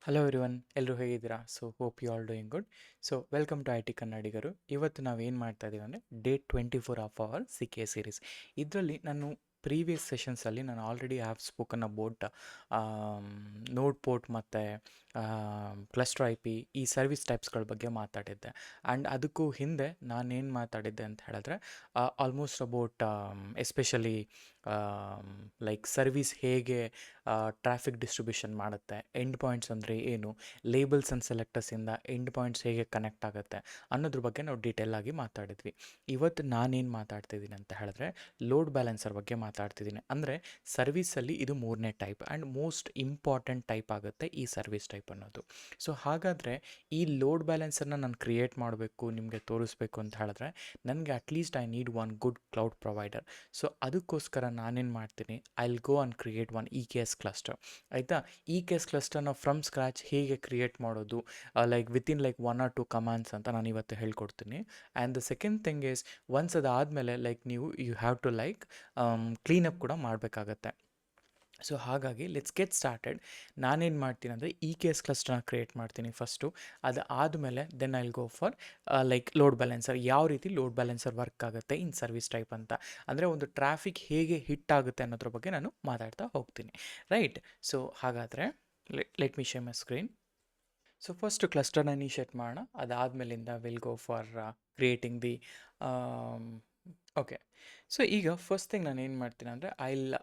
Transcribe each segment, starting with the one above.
Hello everyone, ಎಲ್ಲರೂ ಹೇಗಿದ್ದೀರಾ? Hope you all doing good. Welcome to I T ಕನ್ನಡಿಗರು. ಇವತ್ತು ನಾವು ಏನು ಮಾಡ್ತಾ ಇದ್ದೀವಿ ಅಂದರೆ day 24 of our C K series. ಇದರಲ್ಲಿ ನಾನು ಪ್ರೀವಿಯಸ್ ಸೆಷನ್ಸಲ್ಲಿ ನಾನು already have spoken about node port ಮತ್ತು ಕ್ಲಸ್ಟರ್ ಐ ಪಿ ಈ ಸರ್ವಿಸ್ ಟೈಪ್ಸ್ಗಳ ಬಗ್ಗೆ ಮಾತಾಡಿದ್ದೆ. ಆ್ಯಂಡ್ ಅದಕ್ಕೂ ಹಿಂದೆ ನಾನೇನು ಮಾತಾಡಿದ್ದೆ ಅಂತ ಹೇಳಿದ್ರೆ almost about especially like service ಹೇಗೆ ಟ್ರಾಫಿಕ್ ಡಿಸ್ಟ್ರಿಬ್ಯೂಷನ್ ಮಾಡುತ್ತೆ, ಎಂಡ್ ಪಾಯಿಂಟ್ಸ್ ಅಂದರೆ ಏನು, ಲೇಬಲ್ಸ್ ಆ್ಯಂಡ್ ಸೆಲೆಕ್ಟರ್ಸಿಂದ ಎಂಡ್ ಪಾಯಿಂಟ್ಸ್ ಹೇಗೆ ಕನೆಕ್ಟ್ ಆಗುತ್ತೆ ಅನ್ನೋದ್ರ ಬಗ್ಗೆ ನಾವು ಡೀಟೇಲ್ ಆಗಿ ಮಾತಾಡಿದ್ವಿ. ಇವತ್ತು ನಾನೇನು ಮಾತಾಡ್ತಿದ್ದೀನಿ ಅಂತ ಹೇಳಿದ್ರೆ ಲೋಡ್ ಬ್ಯಾಲೆನ್ಸರ್ ಬಗ್ಗೆ ಮಾತಾಡ್ತಿದ್ದೀನಿ. ಅಂದರೆ ಸರ್ವಿಸಲ್ಲಿ ಇದು ಮೂರನೇ type and most important type ಆಗುತ್ತೆ ಈ ಸರ್ವಿಸ್ ಟೈಪ್ ಅನ್ನೋದು. ಹಾಗಾದರೆ ಈ ಲೋಡ್ ಬ್ಯಾಲೆನ್ಸರ್ನ ನಾನು ಕ್ರಿಯೇಟ್ ಮಾಡಬೇಕು, ನಿಮಗೆ ತೋರಿಸ್ಬೇಕು ಅಂತ ಹೇಳಿದ್ರೆ ನನಗೆ at least I need one good cloud provider. ಅದಕ್ಕೋಸ್ಕರ ನಾನೇನು ಮಾಡ್ತೀನಿ, I will go and create one E K S cluster. ಆಯಿತಾ? ಇ ಕೆ ಎಸ್ ಕ್ಲಸ್ಟರ್ನ ಫ್ರಮ್ ಸ್ಕ್ರ್ಯಾಚ್ ಹೇಗೆ ಕ್ರಿಯೇಟ್ ಮಾಡೋದು, like within like 1 or 2 commands ಅಂತ ನಾನು ಇವತ್ತು ಹೇಳ್ಕೊಡ್ತೀನಿ. And the second thing is once ಅದಾದಮೇಲೆ ಲೈಕ್ ನೀವು you have to like clean up ಕೂಡ ಮಾಡಬೇಕಾಗತ್ತೆ. ಹಾಗಾಗಿ ಲೆಟ್ಸ್ ಗೆಟ್ ಸ್ಟಾರ್ಟೆಡ್. ನಾನೇನು ಮಾಡ್ತೀನಿ ಅಂದರೆ ಇ ಕೆ ಎಸ್ ಕ್ಲಸ್ಟರ್ನ ಕ್ರಿಯೇಟ್ ಮಾಡ್ತೀನಿ ಫಸ್ಟು. ಅದು ಆದಮೇಲೆ then I will go for like load balancer. ಯಾವ ರೀತಿ ಲೋಡ್ ಬ್ಯಾಲೆನ್ಸರ್ ವರ್ಕ್ ಆಗುತ್ತೆ ಇನ್ ಸರ್ವಿಸ್ ಟೈಪ್ ಅಂತ, ಅಂದರೆ ಒಂದು ಟ್ರಾಫಿಕ್ ಹೇಗೆ ಹಿಟ್ ಆಗುತ್ತೆ ಅನ್ನೋದ್ರ ಬಗ್ಗೆ ನಾನು ಮಾತಾಡ್ತಾ ಹೋಗ್ತೀನಿ. ರೈಟ್? ಹಾಗಾದರೆ let me share my screen. First ಕ್ಲಸ್ಟರ್ನ ಇನಿಷಿಯೇಟ್ ಮಾಡೋಣ. ಅದಾದಮೇಲಿಂದ will go for creating the okay. ಈಗ ಫಸ್ಟ್ ಥಿಂಗ್ ನಾನು ಏನು ಮಾಡ್ತೀನಿ ಅಂದರೆ I will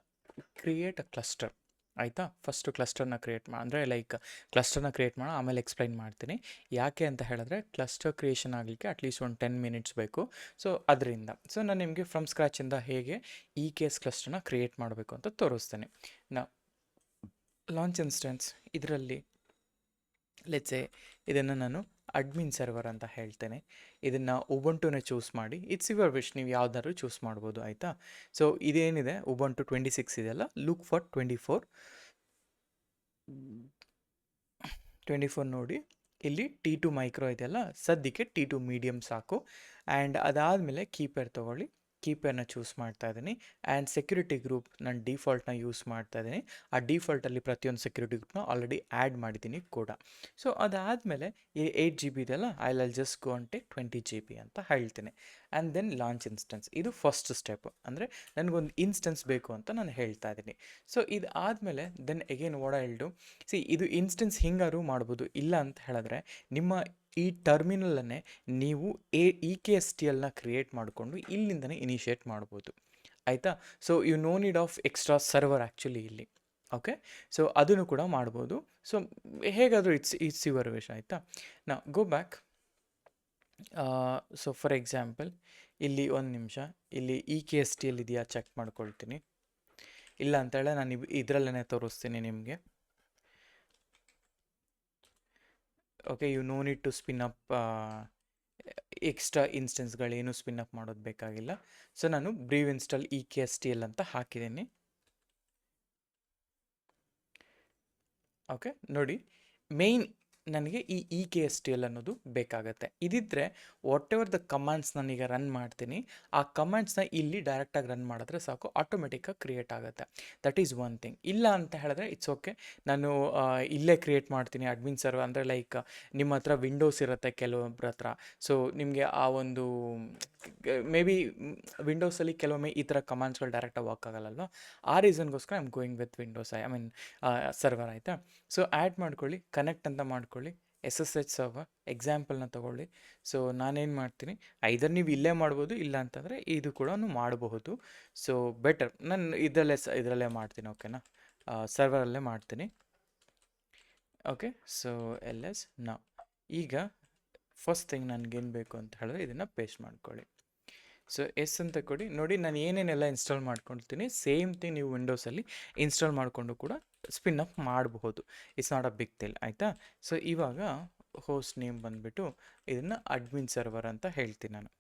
create a cluster. ಆಯಿತಾ? ಫಸ್ಟು ಕ್ಲಸ್ಟರ್ನ ಕ್ರಿಯೇಟ್ ಅಂದರೆ ಲೈಕ್ ಕ್ಲಸ್ಟರ್ನ ಕ್ರಿಯೇಟ್ ಮಾಡೋ ಆಮೇಲೆ ಎಕ್ಸ್ಪ್ಲೈನ್ ಮಾಡ್ತೀನಿ. ಯಾಕೆ ಅಂತ ಹೇಳಿದ್ರೆ ಕ್ಲಸ್ಟರ್ ಕ್ರಿಯೇಷನ್ ಆಗಲಿಕ್ಕೆ ಅಟ್ಲೀಸ್ಟ್ ಒಂದು 10 minutes ಬೇಕು. ಅದರಿಂದ ನಾನು ನಿಮಗೆ ಫ್ರಮ್ ಸ್ಕ್ರ್ಯಾಚಿಂದ ಹೇಗೆ ಇ ಕೆ ಎಸ್ ಕ್ಲಸ್ಟರ್ನ ಕ್ರಿಯೇಟ್ ಮಾಡಬೇಕು ಅಂತ ತೋರಿಸ್ತೇನೆ. ನಾ ಲಾಂಚ್ ಇನ್ಸ್ಟೆನ್ಸ್ ಇದರಲ್ಲಿ ಲೆಟ್ಸೆ ಇದನ್ನು ನಾನು ಅಡ್ಮಿನ್ ಸರ್ವರ್ ಅಂತ ಹೇಳ್ತೇನೆ. ಇದನ್ನು ಉಬಂಟುನೇ ಚೂಸ್ ಮಾಡಿ. ಇಟ್ಸ್ ಯುವರ್ ವಿಶ್, ನೀವು ಯಾವ್ದಾದ್ರು ಚೂಸ್ ಮಾಡ್ಬೋದು. ಆಯಿತಾ? ಇದೇನಿದೆ ಉಬಂಟು 26 ಇದೆಯಲ್ಲ, ಲುಕ್ ಫಾರ್ 24 ನೋಡಿ. ಇಲ್ಲಿ T2 ಮೈಕ್ರೋ ಇದೆಯಲ್ಲ, ಸದ್ಯಕ್ಕೆ T2 ಮೀಡಿಯಮ್ ಸಾಕು. ಆ್ಯಂಡ್ ಅದಾದಮೇಲೆ ಕೀಪೇರ್ ತೊಗೊಳ್ಳಿ. ಕೀಪೇರ್ನ ಚೂಸ್ ಮಾಡ್ತಾ ಇದ್ದೀನಿ. ಆ್ಯಂಡ್ ಸೆಕ್ಯೂರಿಟಿ ಗ್ರೂಪ್ ನಾನು ಡಿಫಾಲ್ಟ್ನ ಯೂಸ್ ಮಾಡ್ತಾ ಇದ್ದೀನಿ. ಆ ಡಿಫಾಲ್ಟಲ್ಲಿ ಪ್ರತಿಯೊಂದು ಸೆಕ್ಯೂರಿಟಿ ಗ್ರೂಪ್ನ ಆಲ್ರೆಡಿ ಆ್ಯಡ್ ಮಾಡಿದ್ದೀನಿ ಕೂಡ. ಅದಾದಮೇಲೆ ಈ 8 GB ಇದೆಯಲ್ಲ, I will just go and take 20 GB ಅಂತ ಹೇಳ್ತೀನಿ. And then launch instance. ಇದು ಫಸ್ಟ್ ಸ್ಟೆಪ್. ಅಂದರೆ ನನಗೊಂದು ಇನ್ಸ್ಟೆನ್ಸ್ ಬೇಕು ಅಂತ ನಾನು ಹೇಳ್ತಾ ಇದ್ದೀನಿ. ಇದು ಆದಮೇಲೆ then again what I will do, ಇದು ಇನ್ಸ್ಟೆನ್ಸ್ ಹಿಂಗಾರು ಮಾಡ್ಬೋದು. ಇಲ್ಲ ಅಂತ ಹೇಳಿದ್ರೆ ನಿಮ್ಮ ಈ ಟರ್ಮಿನಲನ್ನೇ ನೀವು ಇ ಕೆ ಎಸ್ ಟಿ ಎಲ್ನ ಕ್ರಿಯೇಟ್ ಮಾಡಿಕೊಂಡು ಇಲ್ಲಿಂದನೇ ಇನಿಷಿಯೇಟ್ ಮಾಡ್ಬೋದು. ಆಯಿತಾ? You no need of extra server actually ಇಲ್ಲಿ. ಓಕೆ. ಅದನ್ನು ಕೂಡ ಮಾಡ್ಬೋದು. ಹೇಗಾದರೂ ಇಟ್ಸ್ ಯುವರ್ ವಿಶ್. ಆಯಿತಾ? ನಾ ಗೋ ಬ್ಯಾಕ್. ಫಾರ್ ಎಕ್ಸಾಂಪಲ್ ಇಲ್ಲಿ ಒಂದು ನಿಮಿಷ, ಇಲ್ಲಿ E K S T L ಇದೆಯಾ ಚೆಕ್ ಮಾಡ್ಕೊಳ್ತೀನಿ. ಇಲ್ಲ ಅಂತೇಳಿ ನಾನು ಇದರಲ್ಲೇ ತೋರಿಸ್ತೀನಿ ನಿಮಗೆ. Okay, you no need to spin up extra ಇನ್ಸ್ಟೆನ್ಸ್ಗಳೇನು ಸ್ಪಿನ್ ಅಪ್ ಮಾಡೋದು ಬೇಕಾಗಿಲ್ಲ. ನಾನು brew install E K S T L ಅಂತ ಹಾಕಿದ್ದೀನಿ. ಓಕೆ, ನೋಡಿ ಮೇಯ್ನ್ ನನಗೆ ಈ E K S T L ಅನ್ನೋದು ಬೇಕಾಗತ್ತೆ. ಇದಿದ್ದರೆ ವಾಟ್ ಎವರ್ ದ ಕಮಾಂಡ್ಸ್ ನಾನೀಗ ರನ್ ಮಾಡ್ತೀನಿ, ಆ ಕಮಾಂಡ್ಸ್ನ ಇಲ್ಲಿ ಡೈರೆಕ್ಟಾಗಿ ರನ್ ಮಾಡಿದ್ರೆ ಸಾಕು, ಆಟೋಮೆಟಿಕ್ಕಾಗಿ ಕ್ರಿಯೇಟ್ ಆಗುತ್ತೆ. That is one thing. ಇಲ್ಲ ಅಂತ ಹೇಳಿದ್ರೆ ಇಟ್ಸ್ ಓಕೆ, ನಾನು ಇಲ್ಲೇ ಕ್ರಿಯೇಟ್ ಮಾಡ್ತೀನಿ ಅಡ್ಮಿನ್ ಸರ್ವರ್. ಅಂದರೆ ಲೈಕ್ ನಿಮ್ಮ ಹತ್ರ ವಿಂಡೋಸ್ ಇರುತ್ತೆ ಕೆಲವೊಬ್ಬರ ಹತ್ರ. ನಿಮಗೆ ಆ ಒಂದು ಮೇ ಬಿ ವಿಂಡೋಸಲ್ಲಿ ಕೆಲವೊಮ್ಮೆ ಈ ಥರ ಕಮಾಂಡ್ಸ್ಗಳು ಡೈರೆಕ್ಟಾಗಿ ವರ್ಕ್ ಆಗಲ್ಲಲ್ವ, ಆ ರೀಸನ್ಗೋಸ್ಕರ I am going with Windows I mean server. ಆಯಿತಾ? ಆ್ಯಡ್ ಮಾಡ್ಕೊಳ್ಳಿ, ಕನೆಕ್ಟ್ ಅಂತ ಮಾಡ್ಕೊಳ್ಳಿ, SSH ಸರ್ವರ್ ಎಕ್ಸಾಂಪಲ್ನ ತೊಗೊಳ್ಳಿ. ನಾನೇನು ಮಾಡ್ತೀನಿ, ಐದರ್ ನೀವು ಇಲ್ಲೇ ಮಾಡ್ಬೋದು, ಇಲ್ಲ ಅಂತಂದರೆ ಇದು ಕೂಡ ಮಾಡಬಹುದು. ಬೆಟರ್ ನಾನು ಇದರಲ್ಲೇ ಮಾಡ್ತೀನಿ. ಓಕೆನಾ? ಸರ್ವರಲ್ಲೇ ಮಾಡ್ತೀನಿ. ಓಕೆ, LS ನಾ ಈಗ ಫಸ್ಟ್ ಥಿಂಗ್ ನನಗೇನು ಬೇಕು ಅಂತ ಹೇಳಿದ್ರೆ ಇದನ್ನು ಪೇಸ್ಟ್ ಮಾಡ್ಕೊಳ್ಳಿ. ಎಸ್ ಅಂತ ಕೊಡಿ. ನೋಡಿ ನಾನು ಏನೇನೆಲ್ಲ ಇನ್ಸ್ಟಾಲ್ ಮಾಡ್ಕೊಳ್ತೀನಿ, ಸೇಮ್ ಥಿಂಗ್ ನೀವು ವಿಂಡೋಸಲ್ಲಿ ಇನ್ಸ್ಟಾಲ್ ಮಾಡಿಕೊಂಡು ಕೂಡ ಸ್ಪಿನ್ ಅಪ್ ಮಾಡಬಹುದು. It's not a big deal. ಆಯಿತಾ? ಇವಾಗ ಹೋಸ್ಟ್ ನೇಮ್ ಬಂದುಬಿಟ್ಟು ಇದನ್ನು ಅಡ್ಮಿನ್ ಸರ್ವರ್ ಅಂತ ಹೇಳ್ತೀನಿ ನಾನು.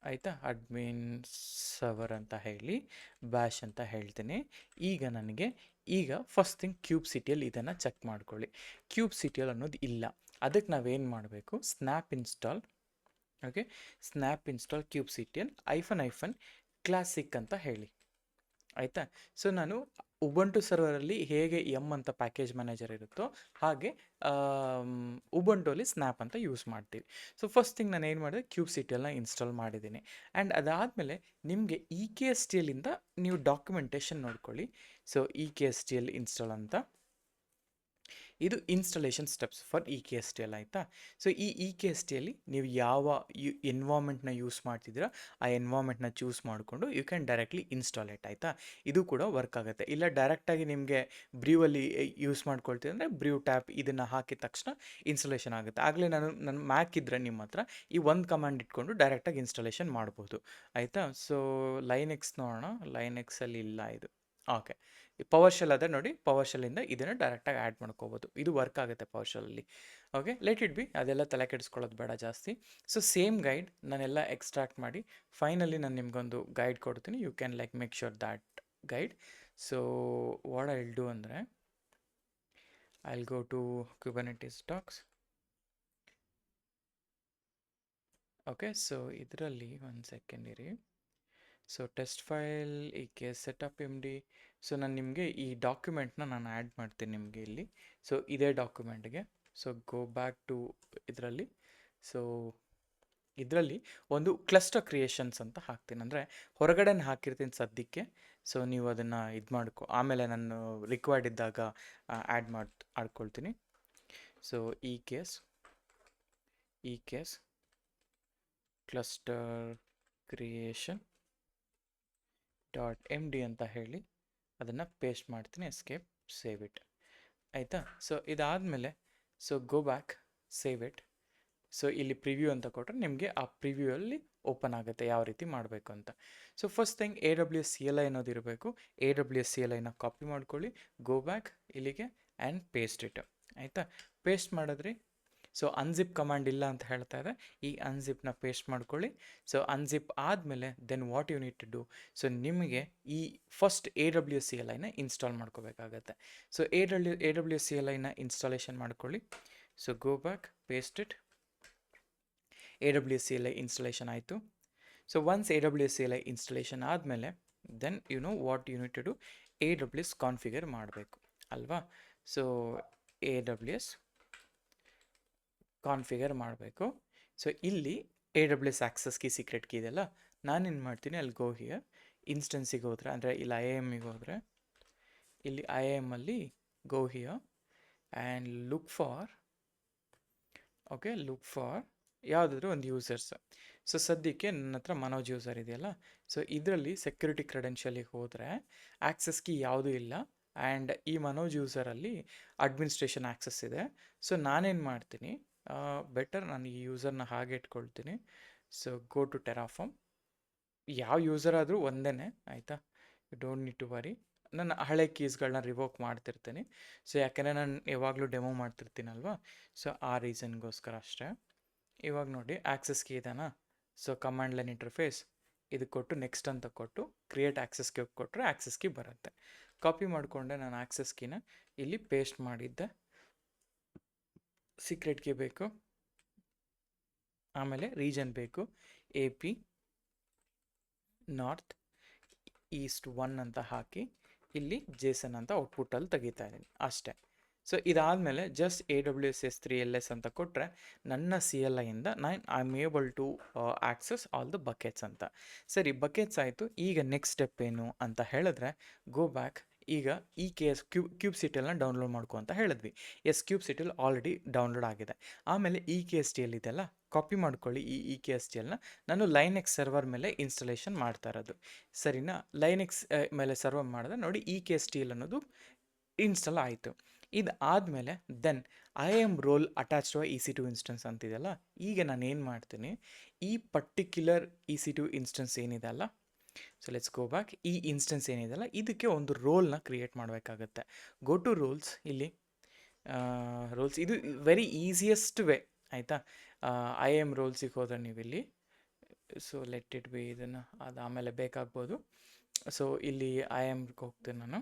ಆಯಿತಾ? ಅಡ್ಮಿನ್ ಸರ್ವರ್ ಅಂತ ಹೇಳಿ ಬ್ಯಾಶ್ ಅಂತ ಹೇಳ್ತೀನಿ. ಈಗ ಫಸ್ಟ್ ಥಿಂಗ್ ಕ್ಯೂಬ್ ಸಿಟಿಯಲ್ಲಿ ಇದನ್ನು ಚೆಕ್ ಮಾಡ್ಕೊಳ್ಳಿ. ಕ್ಯೂಬ್ ಸಿಟಿಯಲ್ಲಿ ಅನ್ನೋದು ಇಲ್ಲ. ಅದಕ್ಕೆ ನಾವೇನು ಮಾಡಬೇಕು, snap install. Okay, snap install cube C T L -classic ಅಂತ ಹೇಳಿ. ಆಯಿತಾ? ನಾನು ಉಬಂಟು ಸರ್ವರಲ್ಲಿ ಹೇಗೆ ಎಮ್ ಅಂತ ಪ್ಯಾಕೇಜ್ ಮ್ಯಾನೇಜರ್ ಇರುತ್ತೋ ಹಾಗೆ ಉಬಂಟುಲಿ ಸ್ನ್ಯಾಪ್ ಅಂತ ಯೂಸ್ ಮಾಡ್ತೀವಿ. ಸೊ ಫಸ್ಟ್ ಥಿಂಗ್ ನಾನು ಏನು ಮಾಡಿದೆ, ಕ್ಯೂಬ್ ಸಿ ಟಿ ಎಲ್ನ ಇನ್ಸ್ಟಾಲ್ ಮಾಡಿದ್ದೀನಿ. ಆ್ಯಂಡ್ ಅದಾದಮೇಲೆ ನಿಮಗೆ ಇ ಕೆ ಎಸ್ ಟಿ ಎಲ್ಲಿಂದ ನೀವು ಡಾಕ್ಯುಮೆಂಟೇಷನ್ ನೋಡ್ಕೊಳ್ಳಿ. So E K S T L install ಅಂತ, ಇದು installation steps for E K S T L ಆಯಿತಾ. ಸೊ ಈ ಇ ಕೆ ಎಸ್ ಟಿಯಲ್ಲಿ ನೀವು ಯಾವ ಎನ್ವಾಮೆಂಟ್ನ ಯೂಸ್ ಮಾಡ್ತಿದ್ದೀರಾ ಆ ಎನ್ವಾಮೆಂಟ್ನ ಚೂಸ್ ಮಾಡಿಕೊಂಡು you can directly install it ಆಯಿತಾ. ಇದು ಕೂಡ ವರ್ಕ್ ಆಗುತ್ತೆ. ಇಲ್ಲ ಡೈರೆಕ್ಟಾಗಿ ನಿಮಗೆ ಬ್ರೀವಲ್ಲಿ ಯೂಸ್ ಮಾಡ್ಕೊಳ್ತೀವಿ ಅಂದರೆ ಬ್ರೀವ್ ಟ್ಯಾಪ್ ಇದನ್ನು ಹಾಕಿದ ತಕ್ಷಣ ಇನ್ಸ್ಟಾಲೇಷನ್ ಆಗುತ್ತೆ. ಆಗಲೇ ನನ್ನ ಮ್ಯಾಕ್ ಇದ್ದರೆ ನಿಮ್ಮ ಹತ್ರ ಈ ಒಂದು ಕಮಾಂಡ್ ಇಟ್ಕೊಂಡು ಡೈರೆಕ್ಟಾಗಿ ಇನ್ಸ್ಟಾಲೇಷನ್ ಮಾಡ್ಬೋದು ಆಯಿತಾ. ಸೊ ಲೈನೆಕ್ಸ್ ನೋಡೋಣ, ಲೈನೆಕ್ಸಲ್ಲಿ ಇಲ್ಲ ಇದು. ಓಕೆ, ಪವರ್ ಶೆಲ್ ಅದೇ ನೋಡಿ, ಪವರ್ ಶೆಲ್ಲಿಂದ ಇದನ್ನು ಡೈರೆಕ್ಟಾಗಿ ಆ್ಯಡ್ ಮಾಡ್ಕೋಬೋದು. ಇದು ವರ್ಕ್ ಆಗುತ್ತೆ ಪವರ್ ಶೆಲ್ಲಲ್ಲಿ. ಓಕೆ, ಲೆಟ್ ಇಟ್ ಬಿ, ಅದೆಲ್ಲ ತಲೆ ಕೆಡಿಸ್ಕೊಳ್ಳೋದು ಬೇಡ ಜಾಸ್ತಿ. ಸೊ ಸೇಮ್ ಗೈಡ್ ನಾನೆಲ್ಲ ಎಕ್ಸ್ಟ್ರಾಕ್ಟ್ ಮಾಡಿ ಫೈನಲಿ ನಾನು ನಿಮಗೊಂದು ಗೈಡ್ ಕೊಡ್ತೀನಿ. You can like make sure that guide. So what I will do ಅಂದರೆ I will go to Kubernetes docs. Okay, so ಇದರಲ್ಲಿ ಒಂದು ಸೆಕೆಂಡ್ ಇರಿ. So test file E K setup M D. So ನಾನು ನಿಮಗೆ ಈ ಡಾಕ್ಯುಮೆಂಟ್ನ ನಾನು add ಮಾಡ್ತೀನಿ ನಿಮಗೆ ಇಲ್ಲಿ. ಸೊ ಇದೇ ಡಾಕ್ಯುಮೆಂಟ್ಗೆ ಸೊ ಗೋ ಬ್ಯಾಕ್ ಟು ಇದರಲ್ಲಿ. ಸೊ ಇದರಲ್ಲಿ ಒಂದು ಕ್ಲಸ್ಟರ್ ಕ್ರಿಯೇಷನ್ಸ್ ಅಂತ ಹಾಕ್ತೀನಿ, ಅಂದರೆ ಹೊರಗಡೆ ಹಾಕಿರ್ತೀನಿ ಸದ್ಯಕ್ಕೆ. ಸೊ ನೀವು ಅದನ್ನು ಇದು ಮಾಡ್ಕೊ, ಆಮೇಲೆ ನಾನು ರಿಕ್ವೈರ್ಡ್ ಇದ್ದಾಗ ಆ್ಯಡ್ ಆಡ್ಕೊಳ್ತೀನಿ. ಸೊ ಈ ಕೇಸ್ ಕ್ಲಸ್ಟರ್ ಕ್ರಿಯೇಷನ್ .md ಅಂತ ಹೇಳಿ ಅದನ್ನು ಪೇಸ್ಟ್ ಮಾಡ್ತೀನಿ. ಎಸ್ಕೇಪ್, ಸೇವ್ ಇಟ್ ಆಯಿತಾ. ಸೊ ಇದಾದಮೇಲೆ so go back, save it. So ಇಲ್ಲಿ ಪ್ರಿವ್ಯೂ ಅಂತ ಕೊಟ್ಟರೆ ನಿಮಗೆ ಆ ಪ್ರಿವ್ಯೂಯಲ್ಲಿ ಓಪನ್ ಆಗುತ್ತೆ ಯಾವ ರೀತಿ ಮಾಡಬೇಕು ಅಂತ. So first thing AWS CLI ಅನ್ನೋದು ಇರಬೇಕು. AWS CLIನ ಕಾಪಿ ಮಾಡ್ಕೊಳ್ಳಿ, ಗೋ ಬ್ಯಾಕ್ ಇಲ್ಲಿಗೆ ಆ್ಯಂಡ್ ಪೇಸ್ಟ್ ಇಟ್ ಆಯಿತಾ. ಪೇಸ್ಟ್ ಮಾಡಿದ್ರಿ. ಸೊ ಅನ್ಜಿಪ್ ಕಮಾಂಡ್ ಇಲ್ಲ ಅಂತ ಹೇಳ್ತಾ ಇದೆ, ಈ ಅನ್ಜಿಪ್ನ ಪೇಸ್ಟ್ ಮಾಡ್ಕೊಳ್ಳಿ. ಸೊ ಅನ್ಜಿಪ್ ಆದಮೇಲೆ then what you need to do, so ನಿಮಗೆ ಈ ಫಸ್ಟ್ AWS CLIನ ಇನ್ಸ್ಟಾಲ್ ಮಾಡ್ಕೋಬೇಕಾಗತ್ತೆ. ಸೊ AWS CLIನ ಇನ್ಸ್ಟಾಲೇಷನ್ ಮಾಡ್ಕೊಳ್ಳಿ. So go back, paste it. AWS CLI installation ಆಯಿತು. So once AWS CLI installation ಆದಮೇಲೆ then you know what you need to do, AWS configure ಮಾಡಬೇಕು ಅಲ್ವಾ. ಸೊ AWS ಕಾನ್ಫಿಗರ್ ಮಾಡಬೇಕು. So ಇಲ್ಲಿ AWS access key, secret key ಇದೆಲ್ಲ, ನಾನೇನು ಮಾಡ್ತೀನಿ, ಅಲ್ಲಿ ಗೋ ಹಿಯರ್ ಇನ್ಸ್ಟೆನ್ಸಿಗೆ ಹೋದರೆ, ಅಂದರೆ ಇಲ್ಲಿ IAMಗೆ ಹೋದರೆ, ಇಲ್ಲಿ IAMಲ್ಲಿ go here and look for ಯಾವುದಾದ್ರೂ ಒಂದು ಯೂಸರ್ಸ್. ಸೊ ಸದ್ಯಕ್ಕೆ ನನ್ನ ಹತ್ರ ಮನೋಜ್ ಯೂಸರ್ ಇದೆಯಲ್ಲ, ಸೊ ಇದರಲ್ಲಿ ಸೆಕ್ಯೂರಿಟಿ ಕ್ರೆಡೆನ್ಷಿಯಲಿಗೆ ಹೋದರೆ ಆಕ್ಸಸ್ ಕೀ ಯಾವುದೂ ಇಲ್ಲ. ಆ್ಯಂಡ್ ಈ ಮನೋಜ್ ಯೂಸರಲ್ಲಿ ಅಡ್ಮಿನಿಸ್ಟ್ರೇಷನ್ ಆಕ್ಸಸ್ ಇದೆ. ಸೊ ನಾನೇನು ಮಾಡ್ತೀನಿ, ಬೆಟರ್ ನಾನು ಈ ಯೂಸರ್ನ ಹಾಗೆ ಇಟ್ಕೊಳ್ತೀನಿ. So go to Terraform. ಯಾವ ಯೂಸರ್ ಆದರೂ ಒಂದೇ ಆಯಿತಾ, you don't need to worry. ನನ್ನ ಹಳೆ ಕೀಸ್ಗಳನ್ನ ರಿವೋಕ್ ಮಾಡ್ತಿರ್ತೀನಿ. ಸೊ ಯಾಕೆಂದರೆ ನಾನು ಯಾವಾಗಲೂ ಡೆಮೋ ಮಾಡ್ತಿರ್ತೀನಲ್ವ, ಸೊ ಆ ರೀಸನ್ಗೋಸ್ಕರ ಅಷ್ಟೇ. ಇವಾಗ ನೋಡಿ ಆಕ್ಸಸ್ ಕೀ ಇದೆನಾ, ಸೊ ಕಮಾಂಡ್ ಲೈನ್ ಇಂಟರ್ಫೇಸ್ ಇದು ಕೊಟ್ಟು ನೆಕ್ಸ್ಟ್ ಅಂತ ಕೊಟ್ಟು ಕ್ರಿಯೇಟ್ ಆಕ್ಸಸ್ ಕೀ ಕೊಟ್ಟರೆ ಆಕ್ಸಸ್ ಕೀ ಬರುತ್ತೆ. ಕಾಪಿ ಮಾಡಿಕೊಂಡೆ ನಾನು ಆಕ್ಸಸ್ ಕೀನ ಇಲ್ಲಿ ಪೇಸ್ಟ್ ಮಾಡಿದ್ದೆ. ಸೀಕ್ರೆಟ್ ಕೀ ಬೇಕು, ಆಮೇಲೆ ರೀಜನ್ ಬೇಕು, AP ನಾರ್ತ್ ಈಸ್ಟ್ 1 ಅಂತ ಹಾಕಿ ಇಲ್ಲಿ ಜೇಸನ್ ಅಂತ ಔಟ್ಪುಟ್ಟಲ್ಲಿ ತೆಗಿತಾ ಇದ್ದೀನಿ ಅಷ್ಟೇ. ಸೊ ಇದಾದಮೇಲೆ ಜಸ್ಟ್ AWS S3 LS ಅಂತ ಕೊಟ್ಟರೆ ನನ್ನ CLIಯಿಂದ I am able to access all the buckets ಅಂತ. ಸರಿ, ಬಕೆಟ್ಸ್ ಆಯಿತು. ಈಗ ನೆಕ್ಸ್ಟ್ ಸ್ಟೆಪ್ ಏನು ಅಂತ ಹೇಳಿದ್ರೆ ಗೋ ಬ್ಯಾಕ್. ಈಗ ಈ ಕೇಸ್ ಕ್ಯೂಬ್ಸಿಟಿಎಲ್ನ ಡೌನ್ಲೋಡ್ ಮಾಡ್ಕೊ ಅಂತ ಹೇಳಿದ್ವಿ. ಎಸ್, ಕ್ಯೂಬ್ಸಿಟಿಎಲ್ ಆಲ್ರೆಡಿ ಡೌನ್ಲೋಡ್ ಆಗಿದೆ. ಆಮೇಲೆ EKSTL ಇದೆಲ್ಲ ಕಾಪಿ ಮಾಡ್ಕೊಳ್ಳಿ. ಈ EKSTLನ ನಾನು ಲೈನೆಕ್ಸ್ ಸರ್ವರ್ ಮೇಲೆ ಇನ್ಸ್ಟಾಲೇಷನ್ ಮಾಡ್ತಾ ಇರೋದು, ಸರಿನಾ. ಲೈನೆಕ್ಸ್ ಮೇಲೆ ಸರ್ವರ್ ಮಾಡಿದ್ರೆ ನೋಡಿ EKSTL ಅನ್ನೋದು ಇನ್ಸ್ಟಾಲ್ ಆಯಿತು. ಇದು ಆದಮೇಲೆ then IAM role attach to EC2 instance ಅಂತಿದೆಯಲ್ಲ, ಈಗ ನಾನು ಏನು ಮಾಡ್ತೀನಿ, ಈ ಪರ್ಟಿಕ್ಯುಲರ್ EC2 ಇನ್ಸ್ಟೆನ್ಸ್ ಏನಿದೆ ಅಲ್ಲ, ಸೊ ಲೆಟ್ಸ್ ಗೋ ಬ್ಯಾಕ್. ಈ ಇನ್ಸ್ಟೆನ್ಸ್ ಏನಿದೆಯಲ್ಲ ಇದಕ್ಕೆ ಒಂದು ರೋಲ್ನ ಕ್ರಿಯೇಟ್ ಮಾಡಬೇಕಾಗತ್ತೆ. ಗೋ ಟು ರೂಲ್ಸ್, ಇಲ್ಲಿ ರೂಲ್ಸ್, ಇದು ವೆರಿ ಈಸಿಯೆಸ್ಟ್ ವೇ ಆಯಿತಾ. IAM ರೋಲ್ಸಿಗೆ ಹೋದರೆ ನೀವು ಇಲ್ಲಿ, ಸೊ ಲೆಟ್ ಇಟ್ ಬಿ, ಇದನ್ನು ಅದು ಆಮೇಲೆ ಬೇಕಾಗ್ಬೋದು. ಸೊ ಇಲ್ಲಿ IAMಗೆ ಹೋಗ್ತೀನಿ ನಾನು